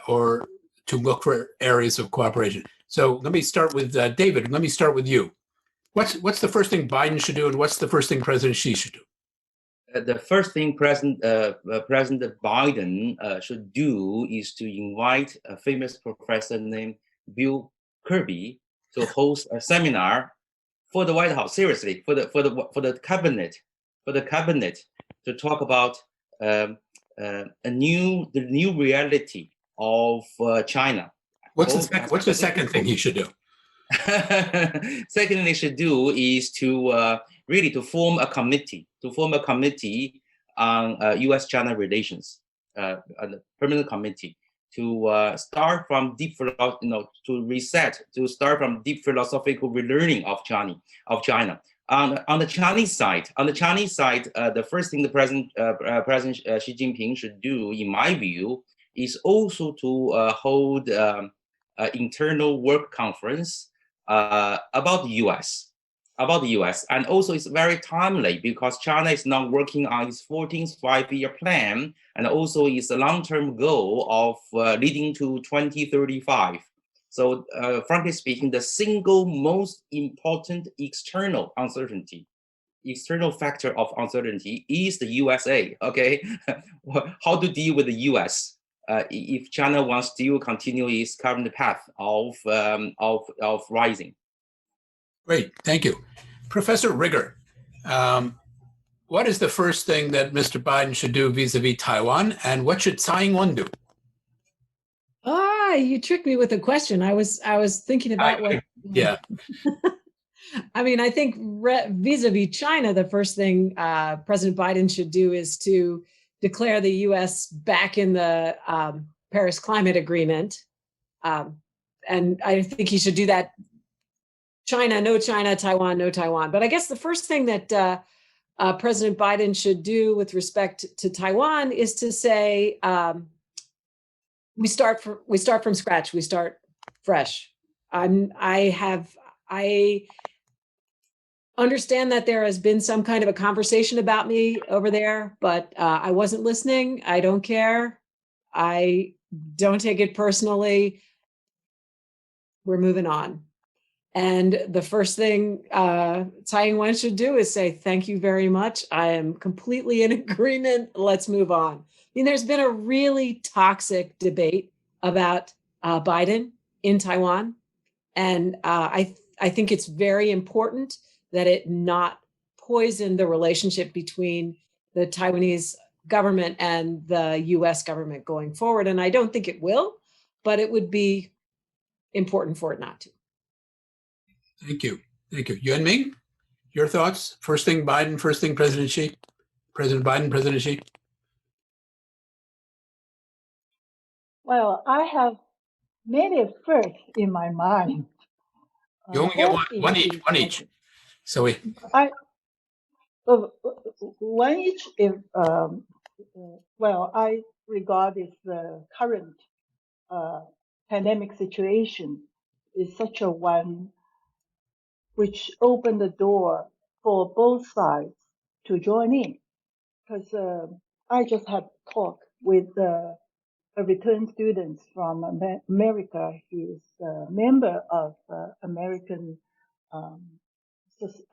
or to look for areas of cooperation? So let me start with David. Let me start with you. What's the first thing Biden should do, and what's the first thing President Xi should do? The first thing President Biden should do is to invite a famous professor named Bill Kirby to host a seminar for the White House. Seriously, for the cabinet to talk about the new reality of China. What's the second thing he should do? Second thing they should do is to really to form a committee on U.S.-China relations, a permanent committee to start from deep philosophical relearning of China. On the Chinese side, the first thing the President Xi Jinping should do, in my view, is also to hold internal work conference about the U.S. And also it's very timely because China is now working on its 14th five-year plan, and also its long-term goal of leading to 2035. So frankly speaking, the single most important external factor of uncertainty is the USA, okay? How to deal with the US if China wants to continue its current path of rising. Great, thank you. Professor Rigger, what is the first thing that Mr. Biden should do vis-a-vis Taiwan, and what should Tsai Ing-wen do? You tricked me with a question. I was thinking about what. Yeah. I mean, I think vis-a-vis China, the first thing President Biden should do is to declare the U.S. back in the Paris Climate Agreement, and I think he should do that. China, no China, Taiwan, no Taiwan. But I guess the first thing that President Biden should do with respect to Taiwan is to say we start from scratch. We start fresh. I understand that there has been some kind of a conversation about me over there, but I wasn't listening. I don't care. I don't take it personally. We're moving on. And the first thing Tsai Ing-wen should do is say, thank you very much. I am completely in agreement. Let's move on. I mean, there's been a really toxic debate about Biden in Taiwan. And I think it's very important that it not poison the relationship between the Taiwanese government and the US government going forward. And I don't think it will, but it would be important for it not to. Thank you. Thank you. Yuen Ming, your thoughts? First thing Biden, first thing President Xi? President Biden, President Xi? Well, I have many first in my mind. You only get one each. So one each is, I regard this current pandemic situation is such a one which opened the door for both sides to join in. Because I just had talked with a returned student from America. He is a member of American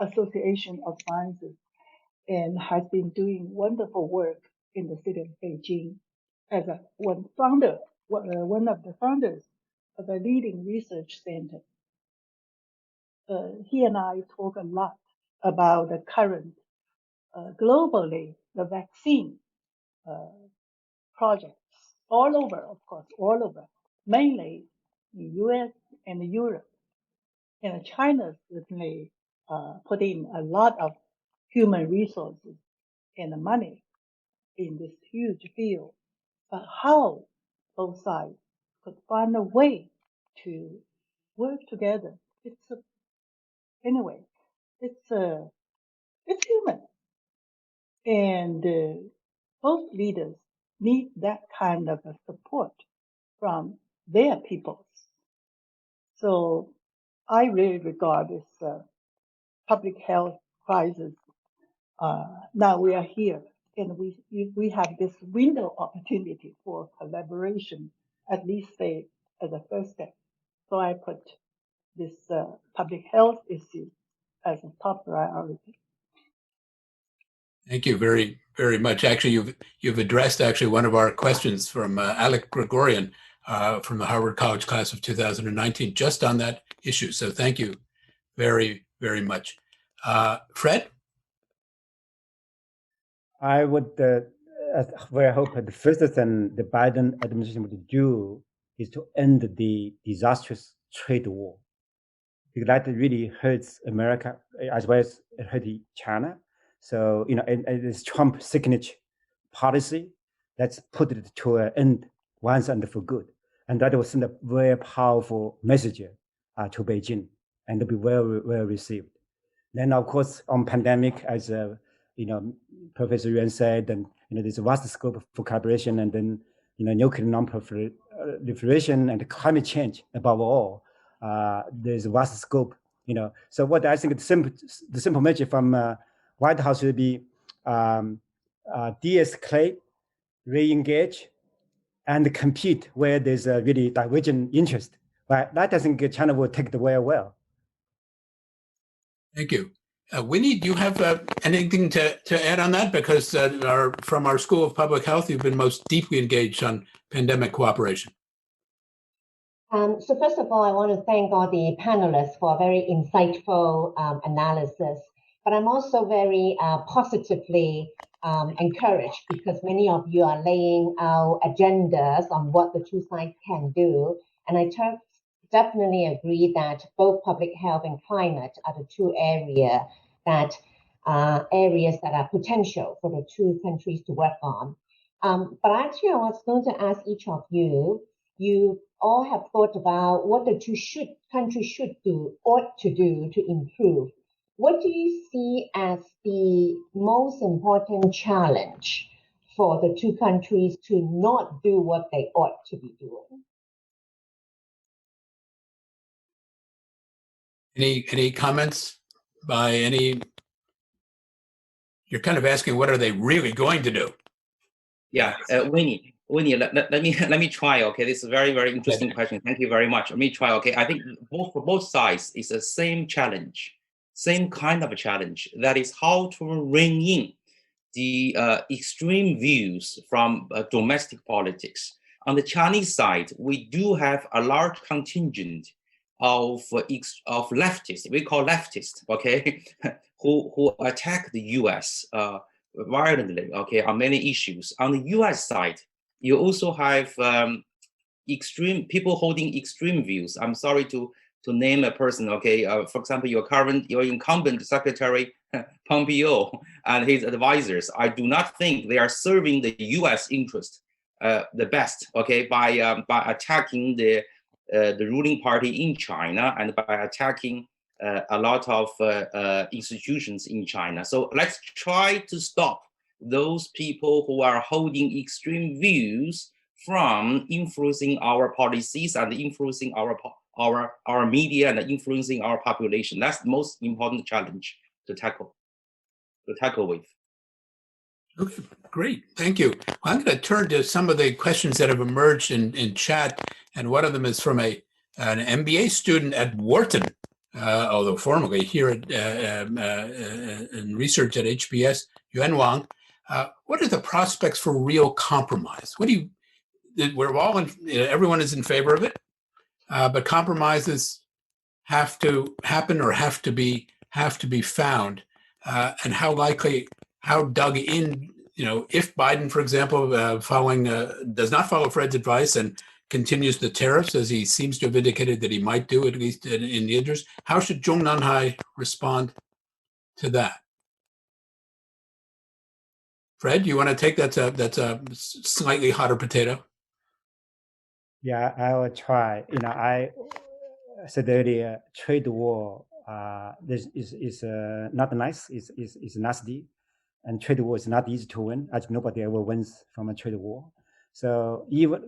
Association of Sciences and has been doing wonderful work in the city of Beijing as one of the founders of a leading research center. He and I talk a lot about the current, globally, the vaccine projects all over, of course, all over, mainly in US and Europe. And China certainly put in a lot of human resources and money in this huge field. But how both sides could find a way to work together, anyway, it's human. And both leaders need that kind of a support from their peoples. So I really regard this public health crisis. Now we are here, and we have this window opportunity for collaboration, at least say as a first step. So I put this public health issue as a top priority. Thank you very, very much. Actually, you've addressed actually one of our questions from Alec Gregorian from the Harvard College class of 2019, just on that issue. So thank you very, very much. Fred? I would I hope the first thing the Biden administration would do is to end the disastrous trade war, because that really hurts America as well as it hurts China. So, and this Trump signature policy, let's put it to an end once and for good. And that will send a very powerful message to Beijing and to be well received. Then, of course, on pandemic, as Professor Yuan said, and there's a vast scope for collaboration, and then nuclear non-proliferation and climate change above all. There's a vast scope. So what I think the simple message from White House will be de-escalate, re-engage, and compete where there's a really divergent interest. But that I think China will take it very well. Thank you. Winnie, do you have anything to add on that? Because from our School of Public Health, you've been most deeply engaged on pandemic cooperation. So first of all, I want to thank all the panelists for a very insightful analysis. But I'm also very positively encouraged because many of you are laying out agendas on what the two sides can do. And I definitely agree that both public health and climate are the two areas that are potential for the two countries to work on. But actually, I was going to ask each of you, you all have thought about what the two countries should do, ought to do to improve. What do you see as the most important challenge for the two countries to not do what they ought to be doing? Any comments by any? You're kind of asking, what are they really going to do? Yeah, Winnie, let me try. Okay, this is a very, very interesting question. Thank you very much. Let me try. Okay, I think for both sides it's the same challenge, same kind of a challenge. That is how to rein in the extreme views from domestic politics. On the Chinese side, we do have a large contingent of leftists. We call leftists. Okay, who attack the U.S. Violently, okay, on many issues. On the U.S. side, you also have extreme people holding extreme views. I'm sorry to name a person, okay. For example, your incumbent Secretary Pompeo and his advisors. I do not think they are serving the U.S. interest the best, okay, by attacking the ruling party in China and by attacking a lot of institutions in China. So let's try to stop those people who are holding extreme views from influencing our policies and influencing our media and influencing our population. That's the most important challenge to tackle with. Okay, great, thank you. I'm going to turn to some of the questions that have emerged in chat, and one of them is from an MBA student at Wharton, although formerly here in research at HBS, Yuan Wang. What are the prospects for real compromise? We're all everyone is in favor of it, but compromises have to happen or have to be found, and how dug in, if Biden, for example, does not follow Fred's advice and continues the tariffs, as he seems to have indicated that he might do, at least in the interest, how should Zhong Nanhai respond to that? Fred, do you want to take that's a slightly hotter potato? Yeah, I will try. I said earlier, trade war this is not nice. It's nasty, and trade war is not easy to win. As nobody ever wins from a trade war. So even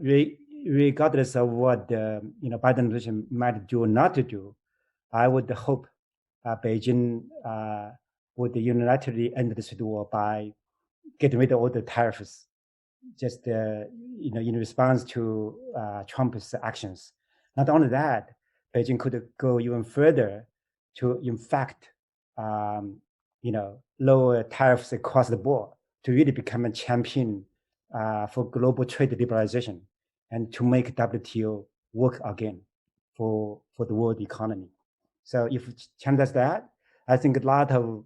regardless of what the Biden administration might do or not to do, I would hope Beijing would unilaterally end the trade war by getting rid of all the tariffs, just in response to Trump's actions. Not only that, Beijing could go even further to, in fact, lower tariffs across the board to really become a champion for global trade liberalization and to make WTO work again for the world economy. So if China does that, I think a lot of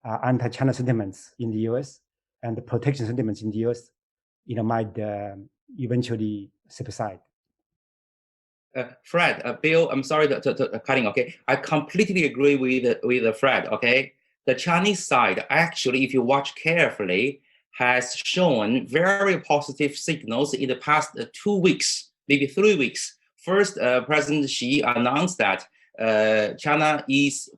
anti-China sentiments in the U.S. and the protection sentiments in the U.S. might eventually subside. Fred, Bill, I'm sorry to cutting. Okay, I completely agree with Fred. Okay, the Chinese side actually, if you watch carefully, has shown very positive signals in the past 2 weeks, maybe 3 weeks. First, President Xi announced that China is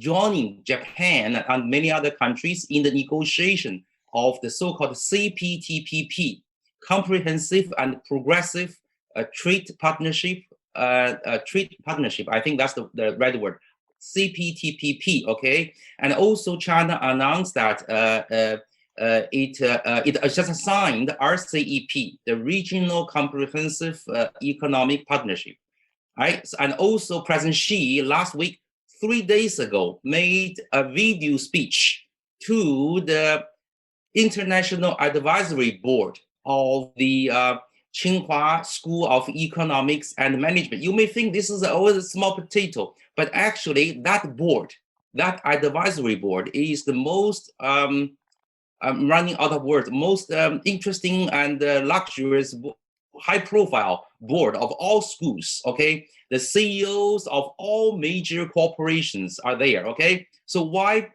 joining Japan and many other countries in the negotiation of the so-called CPTPP, Comprehensive and Progressive Trade Partnership. I think that's the right word. CPTPP. Okay, and also China announced that it just signed RCEP, the Regional Comprehensive Economic Partnership. Right, and also President Xi last week, 3 days ago, made a video speech to the International Advisory Board of the Tsinghua School of Economics and Management. You may think this is always a small potato, but actually that board, that advisory board, is the most I'm running out of words, most interesting and luxurious, high-profile board of all schools. Okay, the CEOs of all major corporations are there. Okay, so why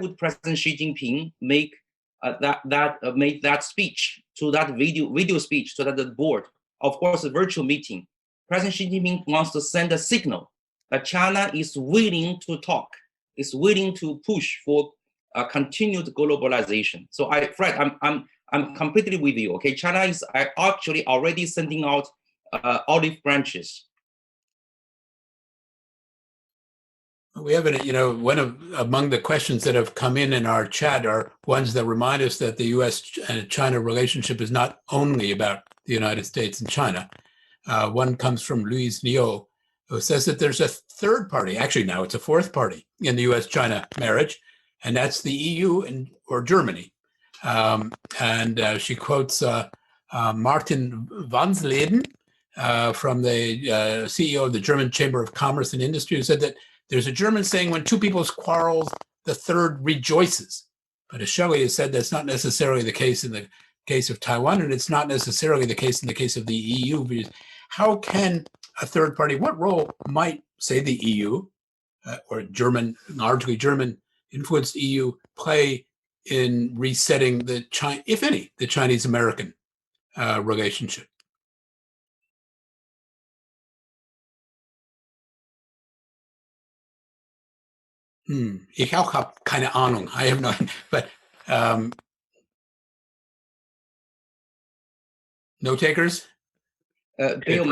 would President Xi Jinping make that speech, to that video speech to that board? Of course, a virtual meeting. President Xi Jinping wants to send a signal that China is willing to talk, is willing to push for continued globalization. So Fred, I'm completely with you. Okay, China is actually already sending out olive branches. We have among the questions that have come in our chat are ones that remind us that the U.S. and China relationship is not only about the United States and China. One comes from Louise Neo, who says that there's a third party, actually now it's a fourth party in the U.S.-China marriage, and that's the EU or Germany. And she quotes Martin Wansleben from the CEO of the German Chamber of Commerce and Industry, who said that there's a German saying, when two people's quarrels, the third rejoices. But as Shelley has said, that's not necessarily the case in the case of Taiwan, and it's not necessarily the case in the case of the EU. Because how can a third party, what role might, say, the EU or largely German influenced EU play in resetting if any, the Chinese-American relationship? Ich auch habe keine Ahnung. I have no, but no takers. Bill,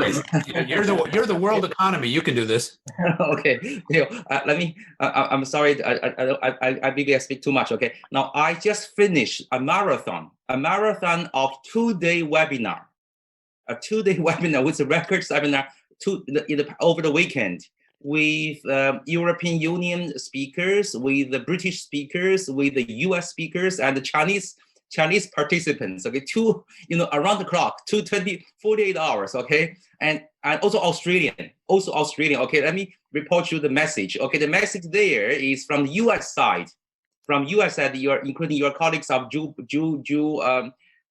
you're the world economy. You can do this. Okay, Bill. Let me. I'm sorry. I maybe I speak too much. Okay. Now I just finished a marathon of 2-day webinar, with a record seminar over the weekend, with European Union speakers, with the British speakers, with the US speakers, and the Chinese participants. Okay, around the clock, 48 hours. Okay, and also Australian. Okay, let me report you the message. Okay, the message there is from the US side, including your colleagues of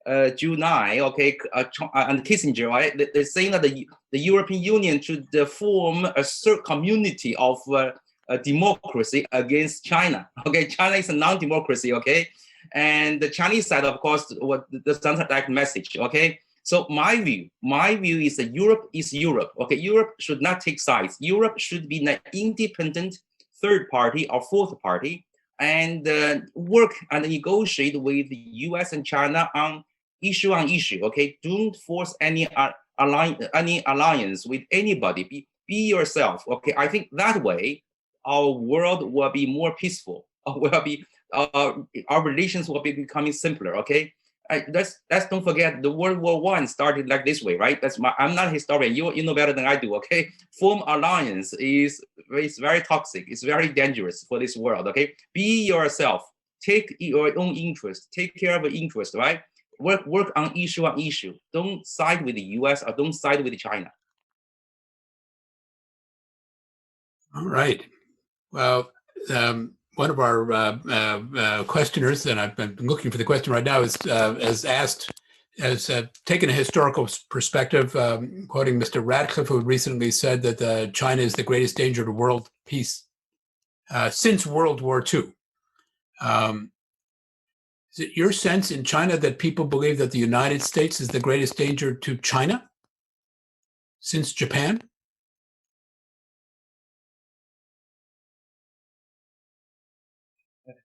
Junai, okay, and Kissinger, right? They're saying that the European Union should form a community of democracy against China. Okay, China is a non-democracy. Okay, And the Chinese side, of course, what the direct message. Okay, so my view is that Europe is Europe. Okay, Europe should not take sides. Europe should be an independent third party or fourth party, and work and negotiate with the U.S. and China on issue. Okay, don't force any alliance with anybody. Be yourself. Okay, I think that way our world will be more peaceful. Will be our relations will be becoming simpler. Okay, let's don't forget the World War I started like this way, right? I'm not a historian. You know better than I do. Okay, form alliance is very toxic. It's very dangerous for this world. Okay, be yourself. Take your own interest. Take care of your interest. Right. Work on issue. Don't side with the U.S. or don't side with China. All right. Well, one of our questioners, and I've been looking for the question right now, has taken a historical perspective, quoting Mr. Radcliffe, who recently said that China is the greatest danger to world peace since World War II. Is it your sense in China that people believe that the United States is the greatest danger to China since Japan?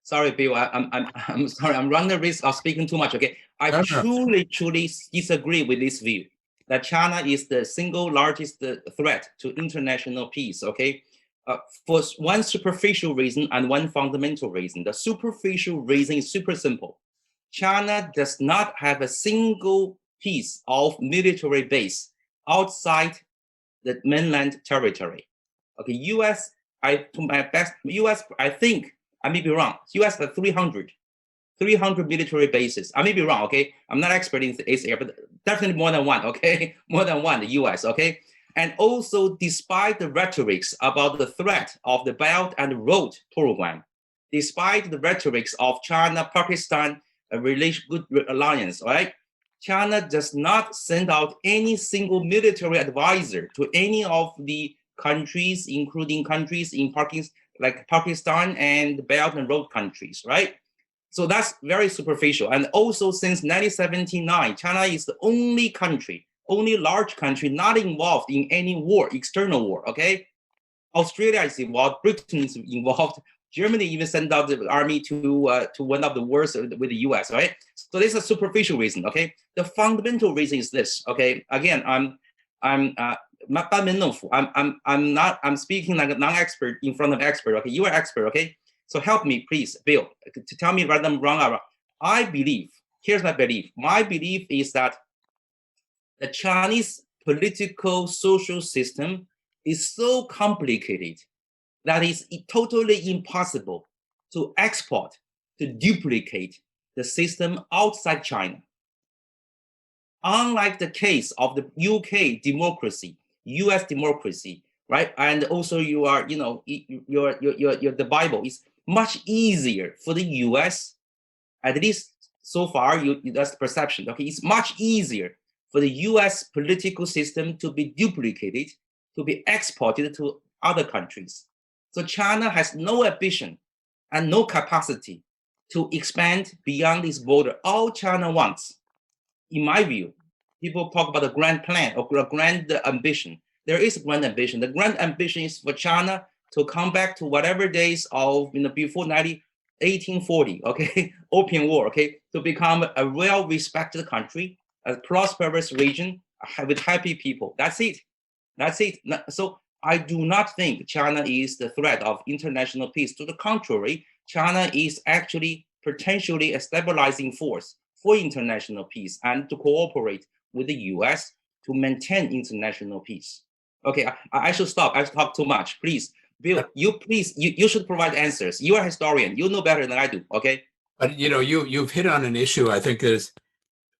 Sorry, Bill. I'm sorry. I'm running the risk of speaking too much. Okay, I truly disagree with this view that China is the single largest threat to international peace. Okay, for one superficial reason and one fundamental reason. The superficial reason is super simple. China does not have a single piece of military base outside the mainland territory. Okay, U.S. I think. I may be wrong. U.S. has 300 military bases. I may be wrong, okay? I'm not expert in this area, but definitely more than one, okay? More than one, the U.S., okay? And also, despite the rhetorics about the threat of the Belt and Road program, despite the rhetorics of China-Pakistan good alliance, right? China does not send out any single military advisor to any of the countries, including countries in like Pakistan and Belt and Road countries, right? So that's very superficial. And also since 1979, China is the only large country not involved in any war, external war, okay? Australia is involved, Britain is involved, Germany even sent out the army to one of the wars with the US, right? So this is a superficial reason, okay? The fundamental reason is this, okay? Again, I'm speaking like a non-expert in front of expert. Okay, you are expert. Okay, so help me, please, Bill, to tell me whether I'm wrong or wrong. I believe. Here's my belief. My belief is that the Chinese political social system is so complicated that it's totally impossible to export, to duplicate the system outside China. Unlike the case of the UK democracy, US democracy, right? And also the Bible is much easier for the US, at least so far, that's the perception. Okay, it's much easier for the US political system to be duplicated, to be exported to other countries. So China has no ambition and no capacity to expand beyond this border. All China wants, in my view, people talk about a grand plan or a grand ambition. There is a grand ambition. The grand ambition is for China to come back to whatever days of before 1840, okay, Opium War, okay, to become a well-respected country, a prosperous region with happy people. That's it. So I do not think China is the threat of international peace. To the contrary, China is actually potentially a stabilizing force for international peace and to cooperate with the US to maintain international peace. Okay, I should stop. I talk too much. Please, Bill, you should provide answers. You are a historian. You know better than I do, okay? But you've hit on an issue. I think is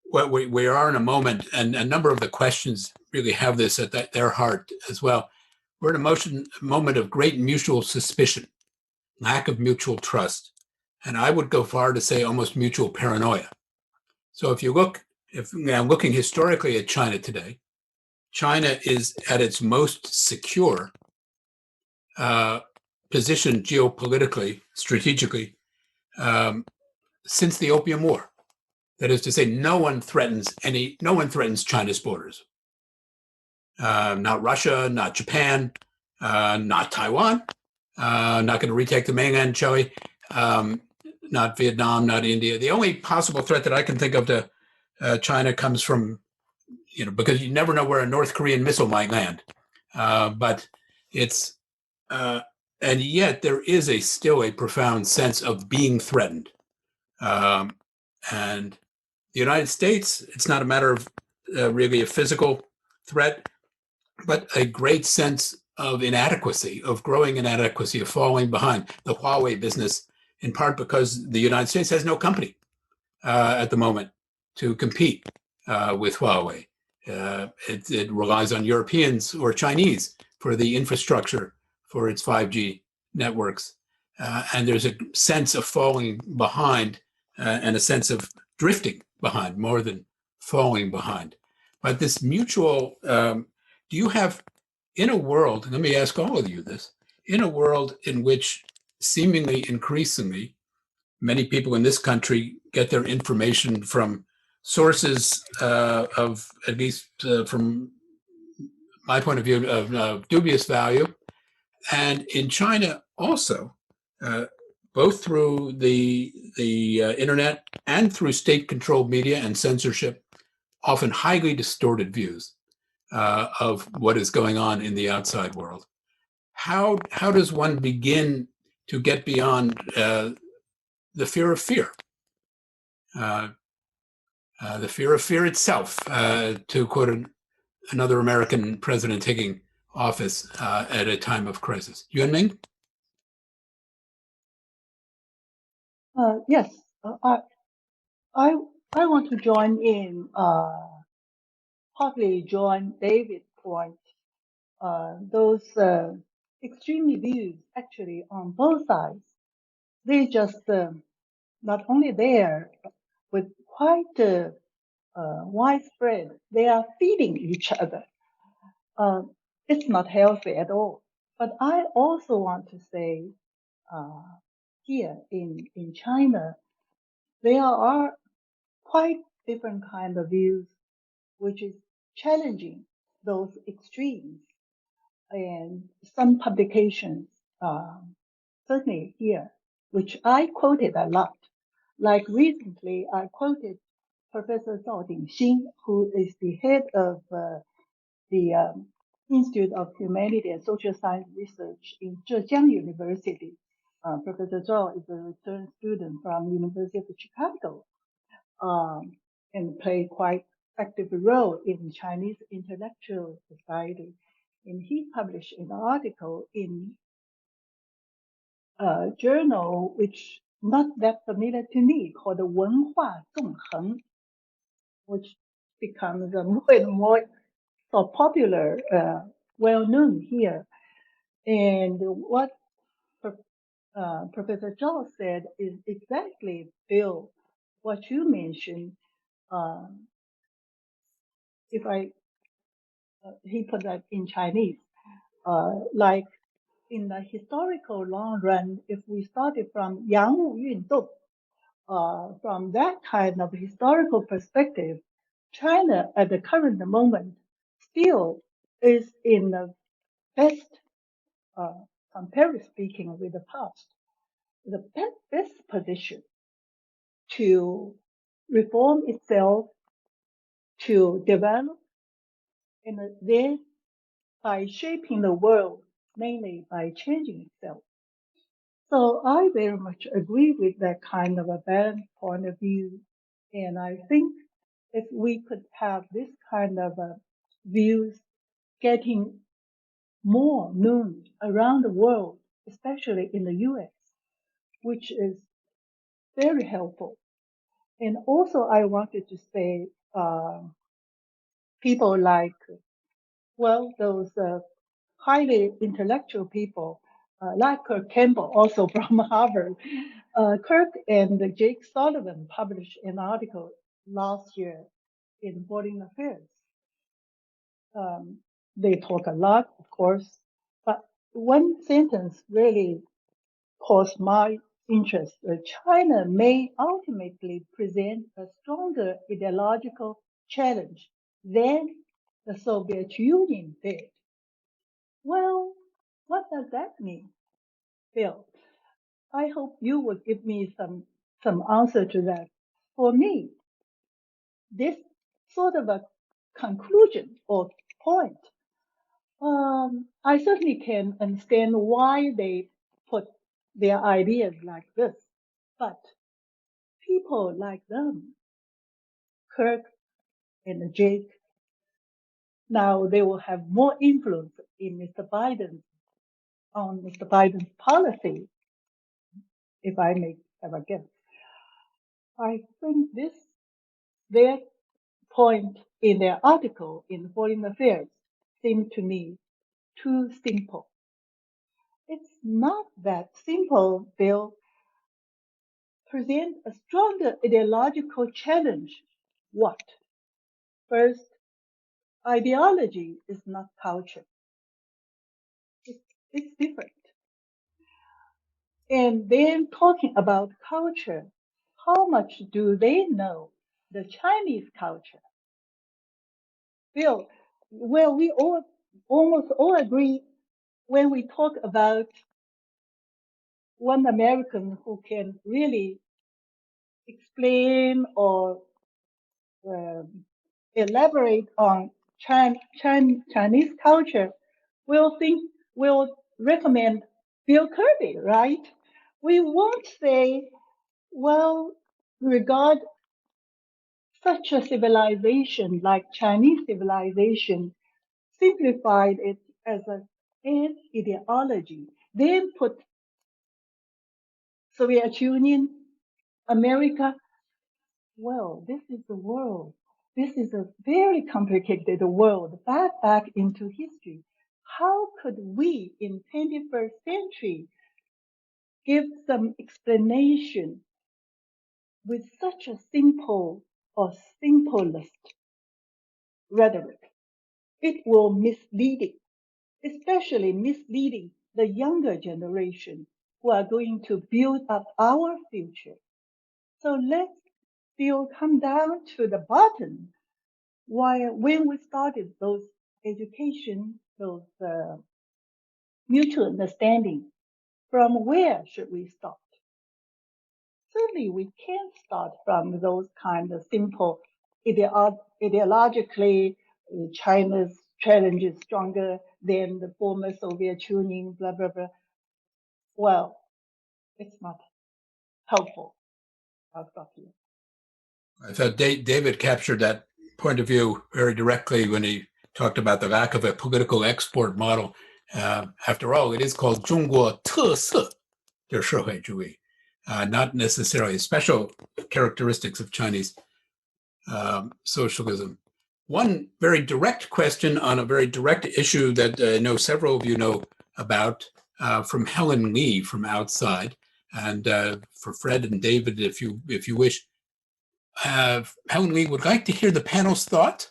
what we are in a moment, and a number of the questions really have this at their heart as well. We're in a moment of great mutual suspicion, lack of mutual trust, and I would go far to say almost mutual paranoia. So if I'm looking historically at China today, China is at its most secure position geopolitically, strategically, since the Opium War. That is to say, no one threatens China's borders. Not Russia, not Japan, not Taiwan, not going to retake the Ming and Shelley, not Vietnam, not India. The only possible threat that I can think of to China comes from, because you never know where a North Korean missile might land. But it's, and yet there is still a profound sense of being threatened. And the United States, it's not a matter of really a physical threat, but a great sense of inadequacy, of growing inadequacy, of falling behind. The Huawei business, in part because the United States has no company at the moment to compete with Huawei. It relies on Europeans or Chinese for the infrastructure for its 5G networks. And there's a sense of falling behind and a sense of drifting behind more than falling behind. But this mutual, do you have, in a world, let me ask all of you this, in a world in which seemingly increasingly many people in this country get their information from sources of, at least from my point of view, of dubious value, and in China also, both through the internet and through state-controlled media and censorship, often highly distorted views of what is going on in the outside world. How does one begin to get beyond the fear of fear? The fear of fear itself, to quote another American president taking office at a time of crisis. Yuan Ming? Yes, I want to join in, partly join David's point. Those extreme views actually on both sides, they just not only there, but quite widespread. They are feeding each other. It's not healthy at all. But I also want to say, here in China, there are quite different kind of views, which is challenging those extremes. And some publications, certainly here, which I quoted a lot. Like recently, I quoted Professor Zhao Dingxing, who is the head of the Institute of Humanity and Social Science Research in Zhejiang University. Professor Zhao is a return student from University of Chicago, and played quite active role in Chinese intellectual society. And he published an article in a journal which not that familiar to me, called 文化纵横, which becomes more and more so popular, well known here. And what Professor Zhao said is exactly, Bill, what you mentioned. If he put that in Chinese, like in the historical long run, if we started from Yang Wu Yundong, from that kind of historical perspective, China at the current moment still is in the best, comparatively speaking with the past, the best position to reform itself, to develop, and then by shaping the world, mainly by changing itself. So I very much agree with that kind of a balanced point of view. And I think if we could have this kind of views getting more known around the world, especially in the US, which is very helpful. And also I wanted to say, people like, well, those highly intellectual people, like Kirk Campbell, also from Harvard. Kirk and Jake Sullivan published an article last year in Foreign Affairs. They talk a lot, of course, but one sentence really caused my interest, China may ultimately present a stronger ideological challenge than the Soviet Union did. Well, what does that mean, Phil? I hope you will give me some answer to that. For me, this sort of a conclusion or point, I certainly can understand why they put their ideas like this, but people like them, Kirk and Jake, now they will have more influence on Mr. Biden's policy, if I may have a guess. I think their point in their article in Foreign Affairs seemed to me too simple. It's not that simple. They'll present a stronger ideological challenge. What? First, ideology is not culture. It's different. And then talking about culture, how much do they know the Chinese culture? Bill, well, we almost all agree when we talk about one American who can really explain or elaborate on Chinese culture, we'll recommend Bill Kirby, right? We won't say, well, regard such a civilization like Chinese civilization, simplified it as an ideology, then put Soviet Union, America. Well, this is the world. This is a very complicated world, back into history. How could we in 21st century give some explanation with such a simple or simplest rhetoric? It will misleading, especially misleading the younger generation who are going to build up our future. So let's still come down to the bottom. When we started those education, those mutual understanding, from where should we start? Certainly we can't start from those kind of simple ideologically China's challenge is stronger than the former Soviet Union, blah, blah, blah. Well, it's not helpful. I'll stop here. I thought David captured that point of view very directly when he talked about the lack of a political export model. After all, it is called 中国特色的社会主义, not necessarily special characteristics of Chinese socialism. One very direct question on a very direct issue that I know several of you know about from Helen Lee from outside, and for Fred and David, if you wish, Helen Lee would like to hear the panel's thought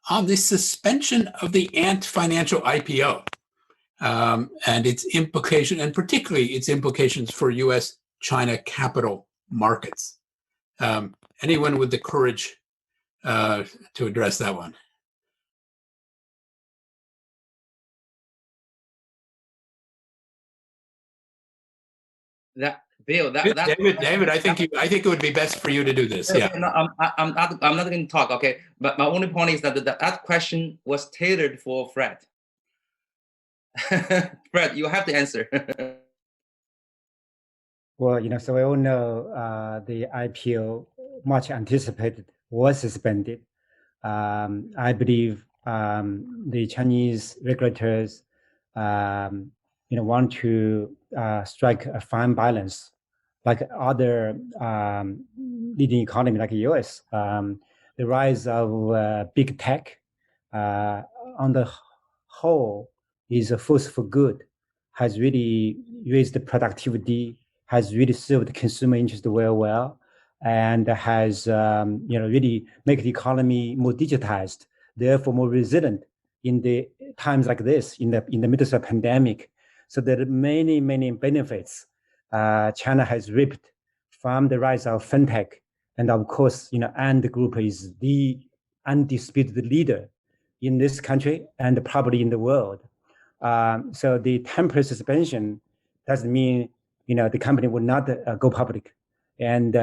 on the suspension of the Ant Financial IPO and its implication, and particularly its implications for U.S.-China capital markets. Anyone with the courage to address that one? David, I think it would be best for you to do this. Yeah. No, I'm not going to talk. Okay, but my only point is that that question was tailored for Fred. Fred, you have to answer. Well, so we all know the IPO, much anticipated, was suspended. I believe the Chinese regulators, want to strike a fine balance, like other leading economy like the U.S. The rise of big tech, on the whole, is a force for good, has really raised the productivity, has really served the consumer interest very well, and has really make the economy more digitized, therefore more resilient in the times like this, in the middle of a pandemic. So there are many benefits China has ripped from the rise of fintech. And of course, Ant Group is the undisputed leader in this country and probably in the world. So the temporary suspension doesn't mean, the company will not go public. And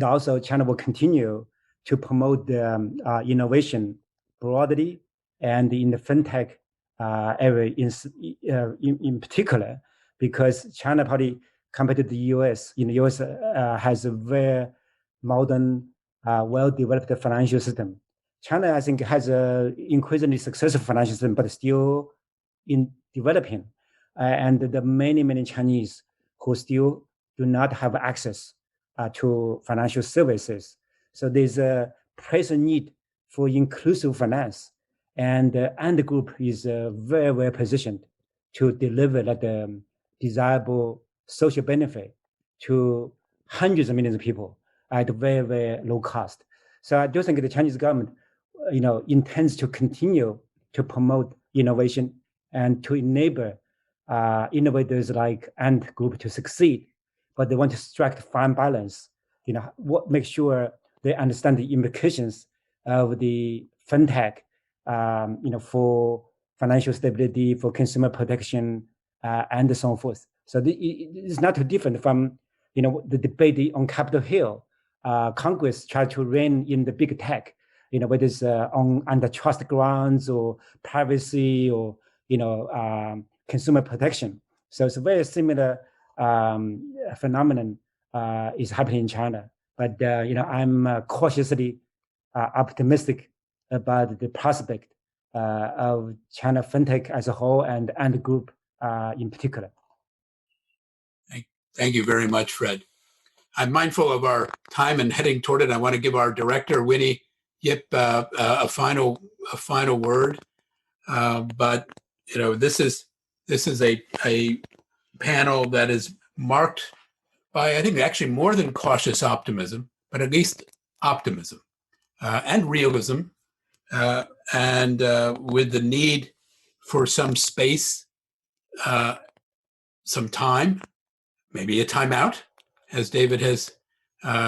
also China will continue to promote the innovation broadly and in the fintech area in particular, because China probably compared to the US, US has a very modern, well-developed financial system. China, I think, has a increasingly successful financial system, but still in developing. And the many Chinese who still do not have access to financial services. So there's a pressing need for inclusive finance. And the group is very well positioned to deliver the desirable social benefit to hundreds of millions of people at very, very low cost. So I do think the Chinese government, intends to continue to promote innovation and to enable innovators like Ant Group to succeed. But they want to strike a fine balance, make sure they understand the implications of the fintech, for financial stability, for consumer protection, and so on forth. So it's not too different from, the debate on Capitol Hill. Congress tried to rein in the big tech, whether it's on antitrust grounds or privacy or, consumer protection. So it's a very similar phenomenon is happening in China. But, I'm cautiously optimistic about the prospect of China fintech as a whole and Ant Group in particular. Thank you very much, Fred. I'm mindful of our time and heading toward it. I want to give our director, Winnie Yip, a final word. But this is a panel that is marked by, I think, actually more than cautious optimism, but at least optimism and realism, and with the need for some space, some time, maybe a timeout, as David has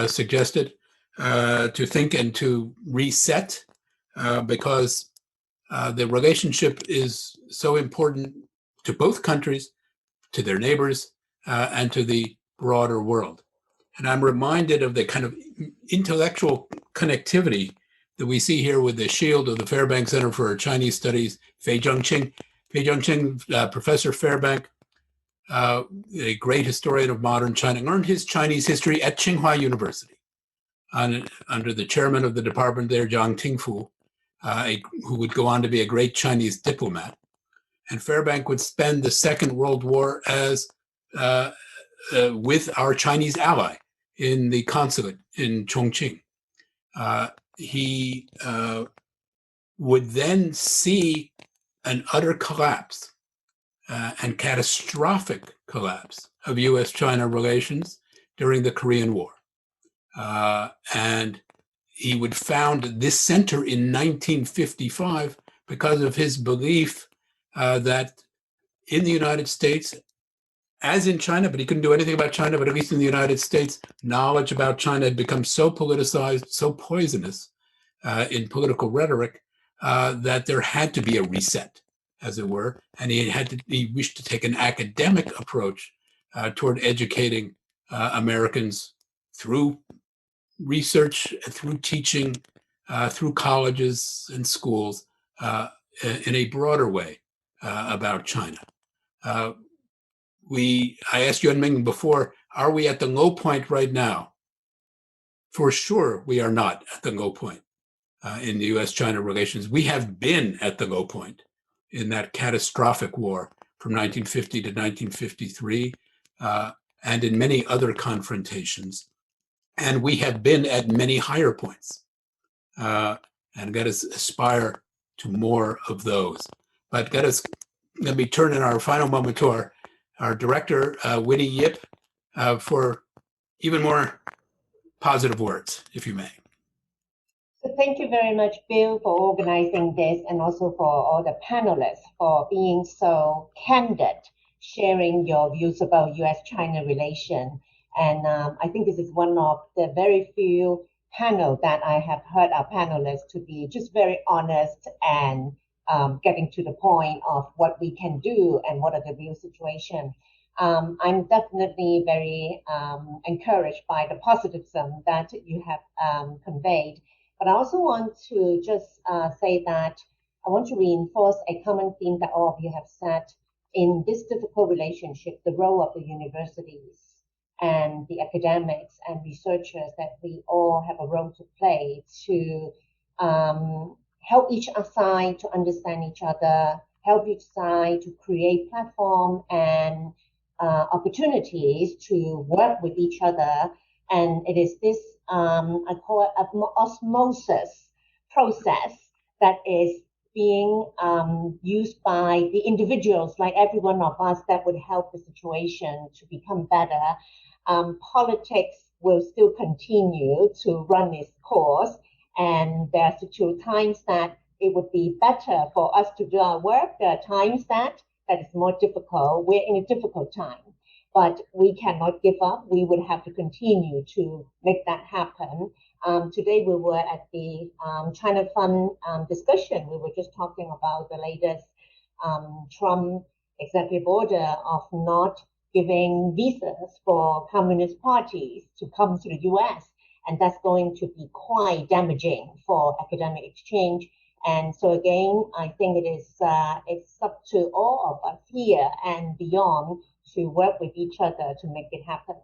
suggested, to think and to reset, because the relationship is so important to both countries, to their neighbors, and to the broader world. And I'm reminded of the kind of intellectual connectivity that we see here with the shield of the Fairbank Center for Chinese Studies, Fei Zhengqing. Fei Zhengqing, Professor Fairbank, a great historian of modern China, learned his Chinese history at Tsinghua University under the chairman of the department there, Zhang Tingfu, who would go on to be a great Chinese diplomat. And Fairbank would spend the Second World War as with our Chinese ally in the consulate in Chongqing. He would then see an utter collapse and catastrophic collapse of US-China relations during the Korean War. And he would found this center in 1955 because of his belief that in the United States, as in China, but he couldn't do anything about China, but at least in the United States, knowledge about China had become so politicized, so poisonous in political rhetoric, that there had to be a reset, as it were. And he wished to take an academic approach toward educating Americans through research, through teaching, through colleges and schools, in a broader way about China. I asked Yuan Ming before, are we at the low point right now? For sure, we are not at the low point in the US-China relations. We have been at the low point in that catastrophic war from 1950 to 1953, and in many other confrontations. And we have been at many higher points, and got to aspire to more of those. But let me turn in our final moment to our director, Winnie Yip, for even more positive words, if you may. So thank you very much, Bill, for organizing this, and also for all the panelists for being so candid sharing your views about U.S.-China relation. And I think this is one of the very few panel that I have heard our panelists to be just very honest and getting to the point of what we can do and what are the real situation. I'm definitely very encouraged by the positivism that you have conveyed. But I also want to just say that I want to reinforce a common theme that all of you have said. In this difficult relationship, the role of the universities and the academics and researchers, that we all have a role to play to help each side to understand each other, help each side to create platform and opportunities to work with each other. And it is this, I call it an osmosis process that is being used by the individuals, like every one of us, that would help the situation to become better. Politics will still continue to run its course, and there are still times that it would be better for us to do our work. There are times that is more difficult. We're in a difficult time, but we cannot give up. We would have to continue to make that happen. Today we were at the China Fund discussion. We were just talking about the latest Trump executive order of not giving visas for communist parties to come to the US. And that's going to be quite damaging for academic exchange. And so again, I think it's up to all of us here and beyond to work with each other to make it happen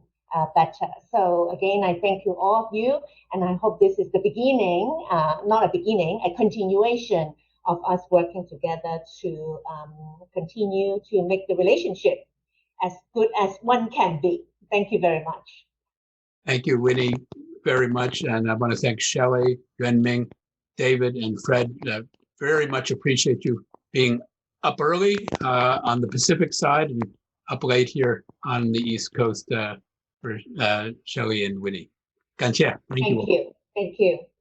better. So again, I thank you, all of you, and I hope this is the beginning, not a beginning, a continuation of us working together to continue to make the relationship as good as one can be. Thank you very much. Thank you, Winnie, very much. And I want to thank Shelley, Yuan, Ming, David, and Fred. Very much appreciate you being up early on the Pacific side and up late here on the East Coast for Shelley and Winnie. 感谢. Thank you. Thank you.